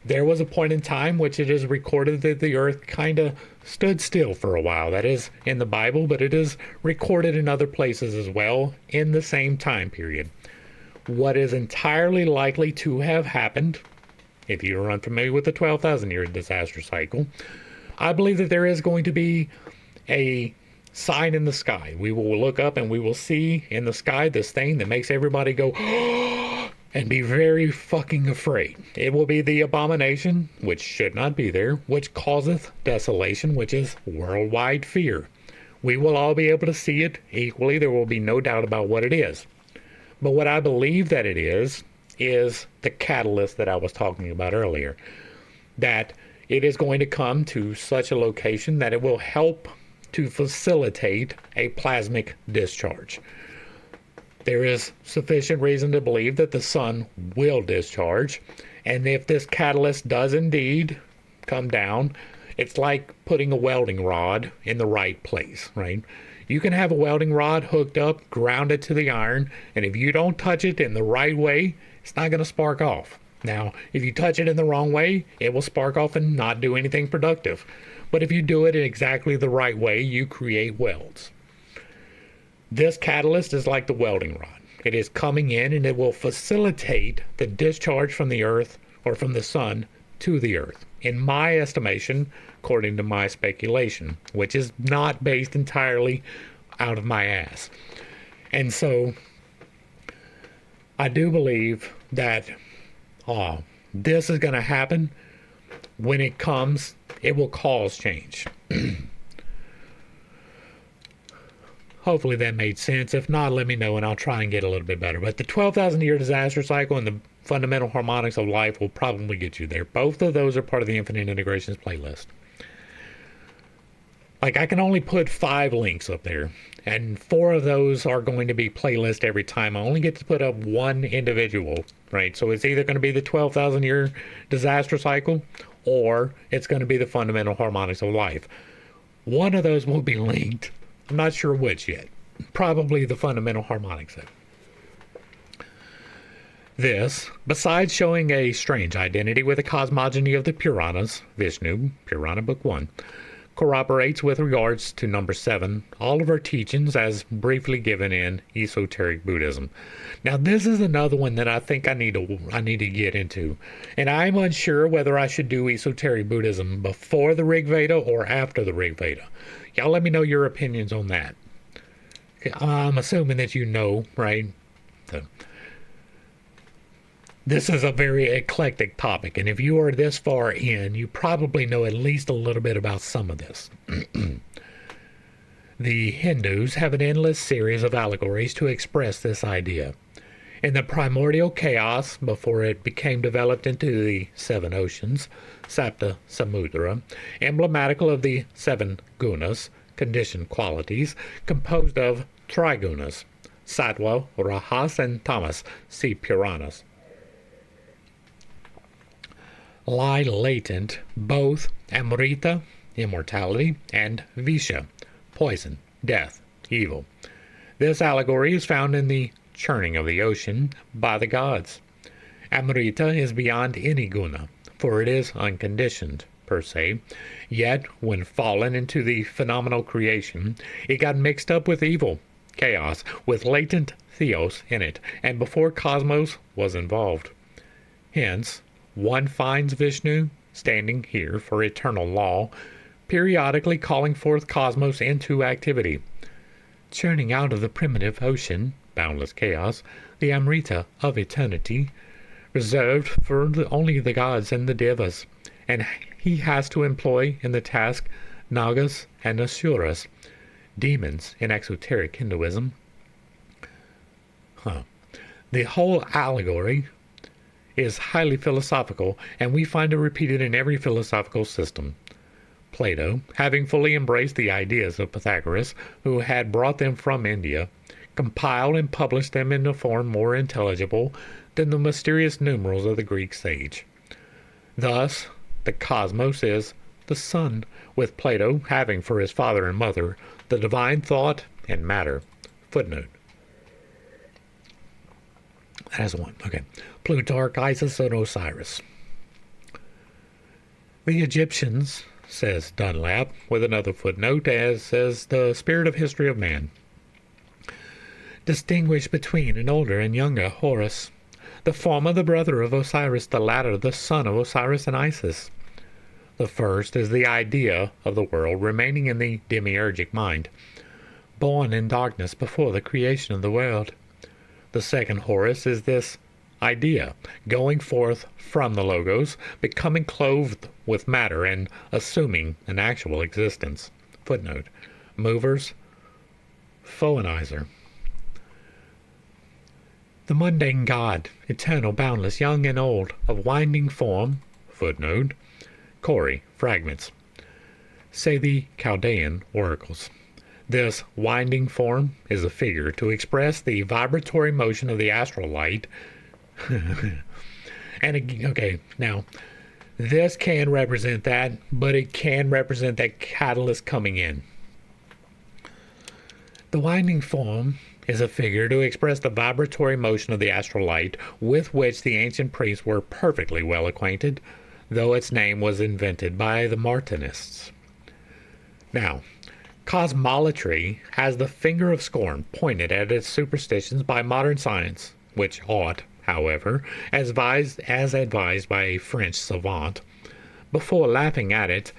There was a point in time which it is recorded that the earth kind of stood still for a while. That is in the Bible, but it is recorded in other places as well in the same time period. What is entirely likely to have happened, if you are unfamiliar with the 12,000 year disaster cycle, I believe that there is going to be a sign in the sky. We will look up and we will see in the sky this thing that makes everybody go and be very fucking afraid. It will be the abomination, which should not be there, which causeth desolation, which is worldwide fear. We will all be able to see it equally. There will be no doubt about what it is. But what I believe that it is the catalyst that I was talking about earlier. That it is going to come to such a location that it will help to facilitate a plasmic discharge. There is sufficient reason to believe that the sun will discharge, and if this catalyst does indeed come down, it's like putting a welding rod in the right place, right? You can have a welding rod hooked up, grounded to the iron, and if you don't touch it in the right way, it's not going to spark off. Now, if you touch it in the wrong way, it will spark off and not do anything productive. But if you do it in exactly the right way, you create welds. This catalyst is like the welding rod. It is coming in and it will facilitate the discharge from the earth or from the sun to the earth. In my estimation, according to my speculation, which is not based entirely out of my ass. And so, I do believe that this is going to happen. When it comes, it will cause change. Hopefully that made sense. If not, let me know and I'll try and get a little bit better. But the 12,000 year disaster cycle and the fundamental harmonics of life will probably get you there. Both of those are part of the Infinite Integrations playlist. Like, I can only put 5 links up there, and 4 of those are going to be playlist every time. I only get to put up one individual, right? So it's either going to be the 12,000 year disaster cycle, or it's going to be the fundamental harmonics of life. One of those will be linked. I'm not sure which yet. Probably the fundamental harmonics. This, besides showing a strange identity with the cosmogony of the Puranas, Vishnu, Purana Book 1, corroborates with regards to number 7 all of our teachings as briefly given in esoteric Buddhism. Now this is another one that I think I need to get into, and I'm unsure whether I should do esoteric Buddhism before the Rig Veda or after the Rig Veda. Y'all let me know your opinions on that. I'm assuming that you know, right? So, this is a very eclectic topic, and if you are this far in, you probably know at least a little bit about some of this. The Hindus have an endless series of allegories to express this idea. In the primordial chaos, before it became developed into the 7 oceans, Sapta Samudra, emblematical of the 7 gunas, conditioned qualities, composed of trigunas, sattva, rajas, and tamas, see Puranas, lie latent both amrita, immortality, and visha, poison, death, evil. This allegory is found in the churning of the ocean by the gods. Amrita is beyond any guna, for it is unconditioned, per se, yet when fallen into the phenomenal creation, it got mixed up with evil, chaos, with latent theos in it, and before cosmos was involved. Hence, one finds Vishnu standing here for eternal law, periodically calling forth cosmos into activity, churning out of the primitive ocean, boundless chaos, the Amrita of eternity, reserved for only the gods and the devas, and he has to employ in the task Nagas and Asuras, demons in exoteric Hinduism. The whole allegory is highly philosophical, and we find it repeated in every philosophical system. Plato, having fully embraced the ideas of Pythagoras, who had brought them from India, compiled and published them in a form more intelligible than the mysterious numerals of the Greek sage. Thus, the cosmos is the sun, with Plato having for his father and mother the divine thought and matter. Footnote. That's one. Okay. Plutarch, Isis, and Osiris. The Egyptians, says Dunlap, with another footnote, as says the spirit of history of man, distinguish between an older and younger Horus, the former the brother of Osiris, the latter the son of Osiris and Isis. The first is the idea of the world remaining in the demiurgic mind, born in darkness before the creation of the world. The second Horus is this idea, going forth from the Logos, becoming clothed with matter and assuming an actual existence. Footnote. Movers, Phoenizer. The mundane God, eternal, boundless, young and old, of winding form. Footnote. Corey, fragments. Say the Chaldean oracles. This winding form is a figure to express the vibratory motion of the astral light. And okay, now this can represent that, but it can represent that catalyst coming in. The winding form is a figure to express the vibratory motion of the astral light, with which the ancient priests were perfectly well acquainted, though its name was invented by the Martinists. Now, cosmolatry has the finger of scorn pointed at its superstitions by modern science, which ought, however, as advised by a French savant, before laughing at it,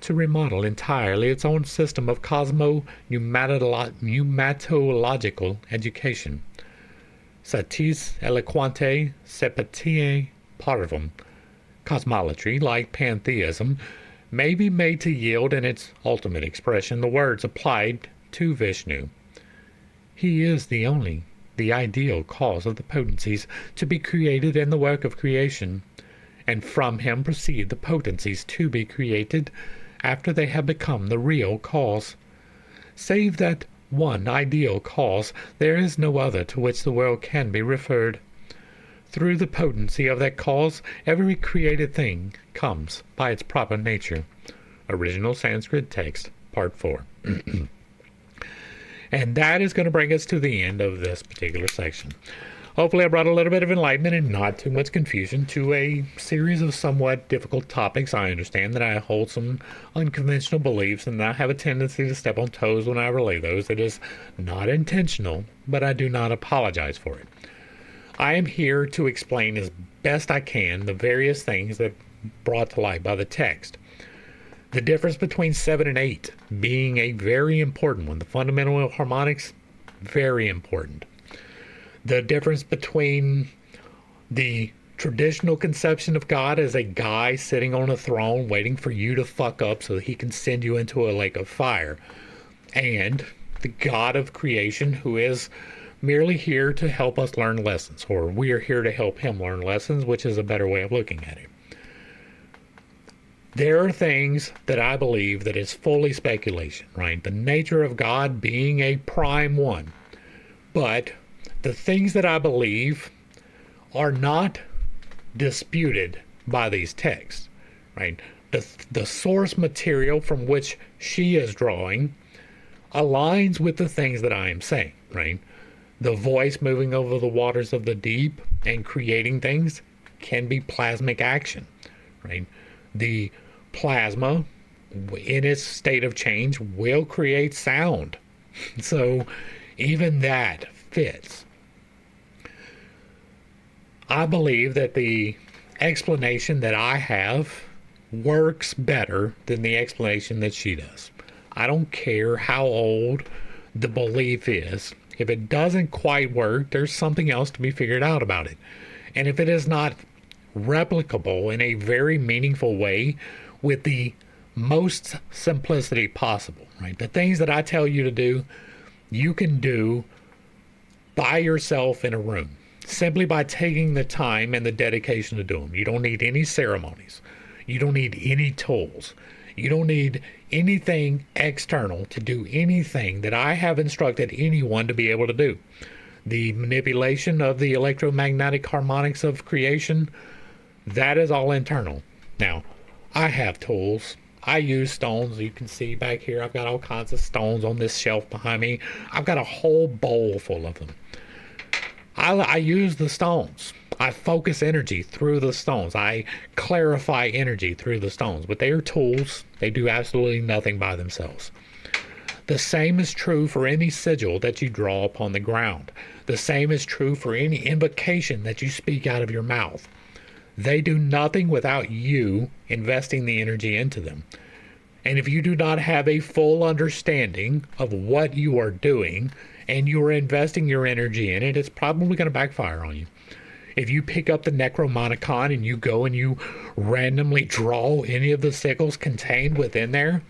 to remodel entirely its own system of cosmo-pneumatological education. Satis eloquente sepatie parvum. Cosmolatry, like pantheism, may be made to yield in its ultimate expression the words applied to Vishnu. He is the ideal cause of the potencies to be created in the work of creation, and from him proceed the potencies to be created after they have become the real cause. Save that one ideal cause, there is no other to which the world can be referred. Through the potency of that cause, every created thing comes by its proper nature. Original Sanskrit text, Part 4. And that is going to bring us to the end of this particular section. Hopefully I brought a little bit of enlightenment and not too much confusion to a series of somewhat difficult topics. I understand that I hold some unconventional beliefs and I have a tendency to step on toes when I relay those. It is not intentional, but I do not apologize for it. I am here to explain as best I can the various things that are brought to light by the text. The difference between 7 and 8 being a very important one. The fundamental harmonics, very important. The difference between the traditional conception of God as a guy sitting on a throne waiting for you to fuck up so that he can send you into a lake of fire, and the God of creation who is merely here to help us learn lessons, or we are here to help him learn lessons, which is a better way of looking at it. There are things that I believe that is fully speculation, right? The nature of God being a prime one. But the things that I believe are not disputed by these texts, right? The source material from which she is drawing aligns with the things that I am saying, right? The voice moving over the waters of the deep and creating things can be plasmic action, right? The plasma, in its state of change, will create sound. So even that fits. I believe that the explanation that I have works better than the explanation that she does. I don't care how old the belief is. If it doesn't quite work, there's something else to be figured out about it. And if it is not replicable in a very meaningful way with the most simplicity possible, right? The things that I tell you to do, you can do by yourself in a room, simply by taking the time and the dedication to do them. You don't need any ceremonies. You don't need any tools. You don't need anything external to do anything that I have instructed anyone to be able to do. The manipulation of the electromagnetic harmonics of creation, that is all internal. Now, I have tools. I use stones. You can see back here, I've got all kinds of stones on this shelf behind me. I've got a whole bowl full of them. I use the stones. I focus energy through the stones. I clarify energy through the stones. But they are tools. They do absolutely nothing by themselves. The same is true for any sigil that you draw upon the ground. The same is true for any invocation that you speak out of your mouth. They do nothing without you investing the energy into them. And if you do not have a full understanding of what you are doing and you are investing your energy in it, it's probably going to backfire on you. If you pick up the Necromonicon and you go and you randomly draw any of the sigils contained within there,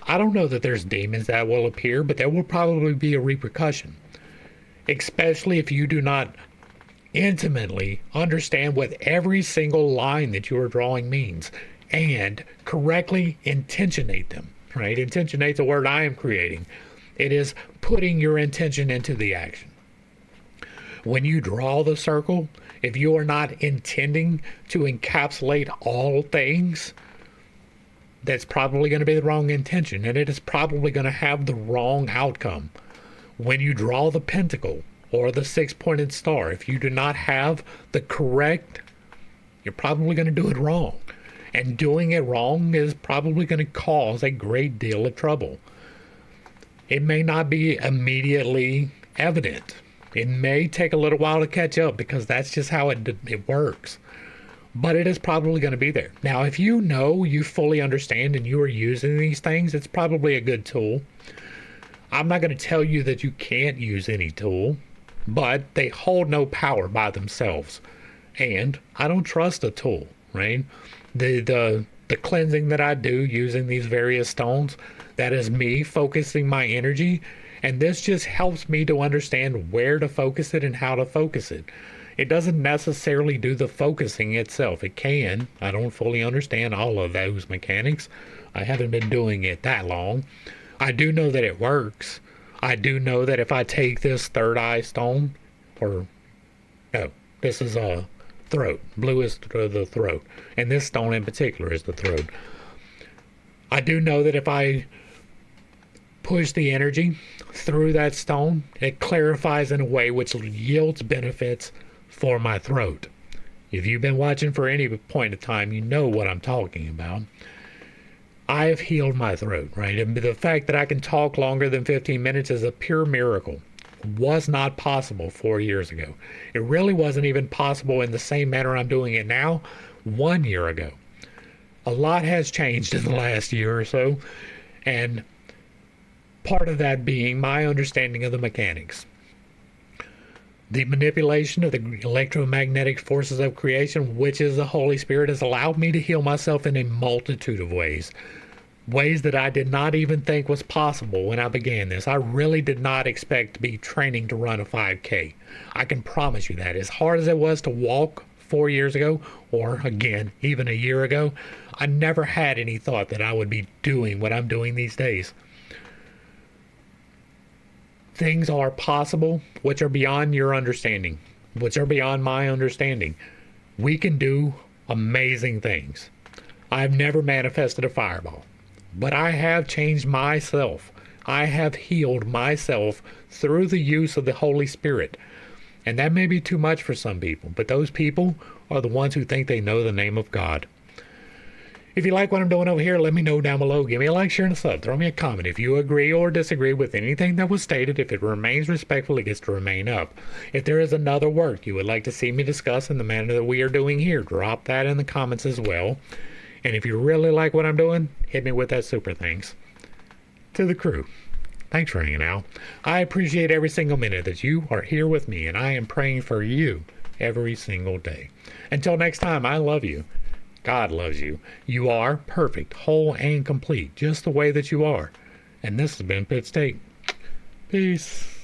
I don't know that there's demons that will appear, but there will probably be a repercussion. Especially if you do not intimately understand what every single line that you are drawing means and correctly intentionate them, right? Intentionate the word I am creating. It is putting your intention into the action. When you draw the circle, if you are not intending to encapsulate all things, that's probably going to be the wrong intention, and it is probably going to have the wrong outcome. When you draw the pentacle or the six-pointed star, if you do not have the correct, you're probably going to do it wrong. And doing it wrong is probably going to cause a great deal of trouble. It may not be immediately evident. It may take a little while to catch up because that's just how it works. But it is probably going to be there. Now, if you know, you fully understand, and you are using these things, it's probably a good tool. I'm not going to tell you that you can't use any tool, but they hold no power by themselves. And I don't trust a tool, right? The cleansing that I do using these various stones, that is me focusing my energy And this just helps me to understand where to focus it and how to focus it. It doesn't necessarily do the focusing itself. It can. I don't fully understand all of those mechanics. I haven't been doing it that long. I do know that it works. I do know that if I take this third eye stone, this is a throat. Blue is the throat. And this stone in particular is the throat. I do know that if I push the energy through that stone, it clarifies in a way which yields benefits for my throat. If you've been watching for any point of time, you know what I'm talking about. I have healed my throat, right? And the fact that I can talk longer than 15 minutes is a pure miracle. Was not possible 4 years ago. It really wasn't even possible in the same manner I'm doing it now 1 year ago. A lot has changed in the last year or so, and part of that being my understanding of the mechanics. The manipulation of the electromagnetic forces of creation, which is the Holy Spirit, has allowed me to heal myself in a multitude of ways. Ways that I did not even think was possible when I began this. I really did not expect to be training to run a 5K. I can promise you that. As hard as it was to walk 4 years ago, or again, even a year ago, I never had any thought that I would be doing what I'm doing these days. Things are possible which are beyond your understanding, which are beyond my understanding. We can do amazing things. I've never manifested a fireball, but I have changed myself. I have healed myself through the use of the Holy Spirit. And that may be too much for some people, but those people are the ones who think they know the name of God. If you like what I'm doing over here, let me know down below. Give me a like, share, and a sub. Throw me a comment. If you agree or disagree with anything that was stated, if it remains respectful, it gets to remain up. If there is another work you would like to see me discuss in the manner that we are doing here, drop that in the comments as well. And if you really like what I'm doing, hit me with that super thanks. To the crew, thanks for hanging out. I appreciate every single minute that you are here with me, and I am praying for you every single day. Until next time, I love you. God loves you. You are perfect, whole, and complete, just the way that you are. And this has been Pit Steak. Peace.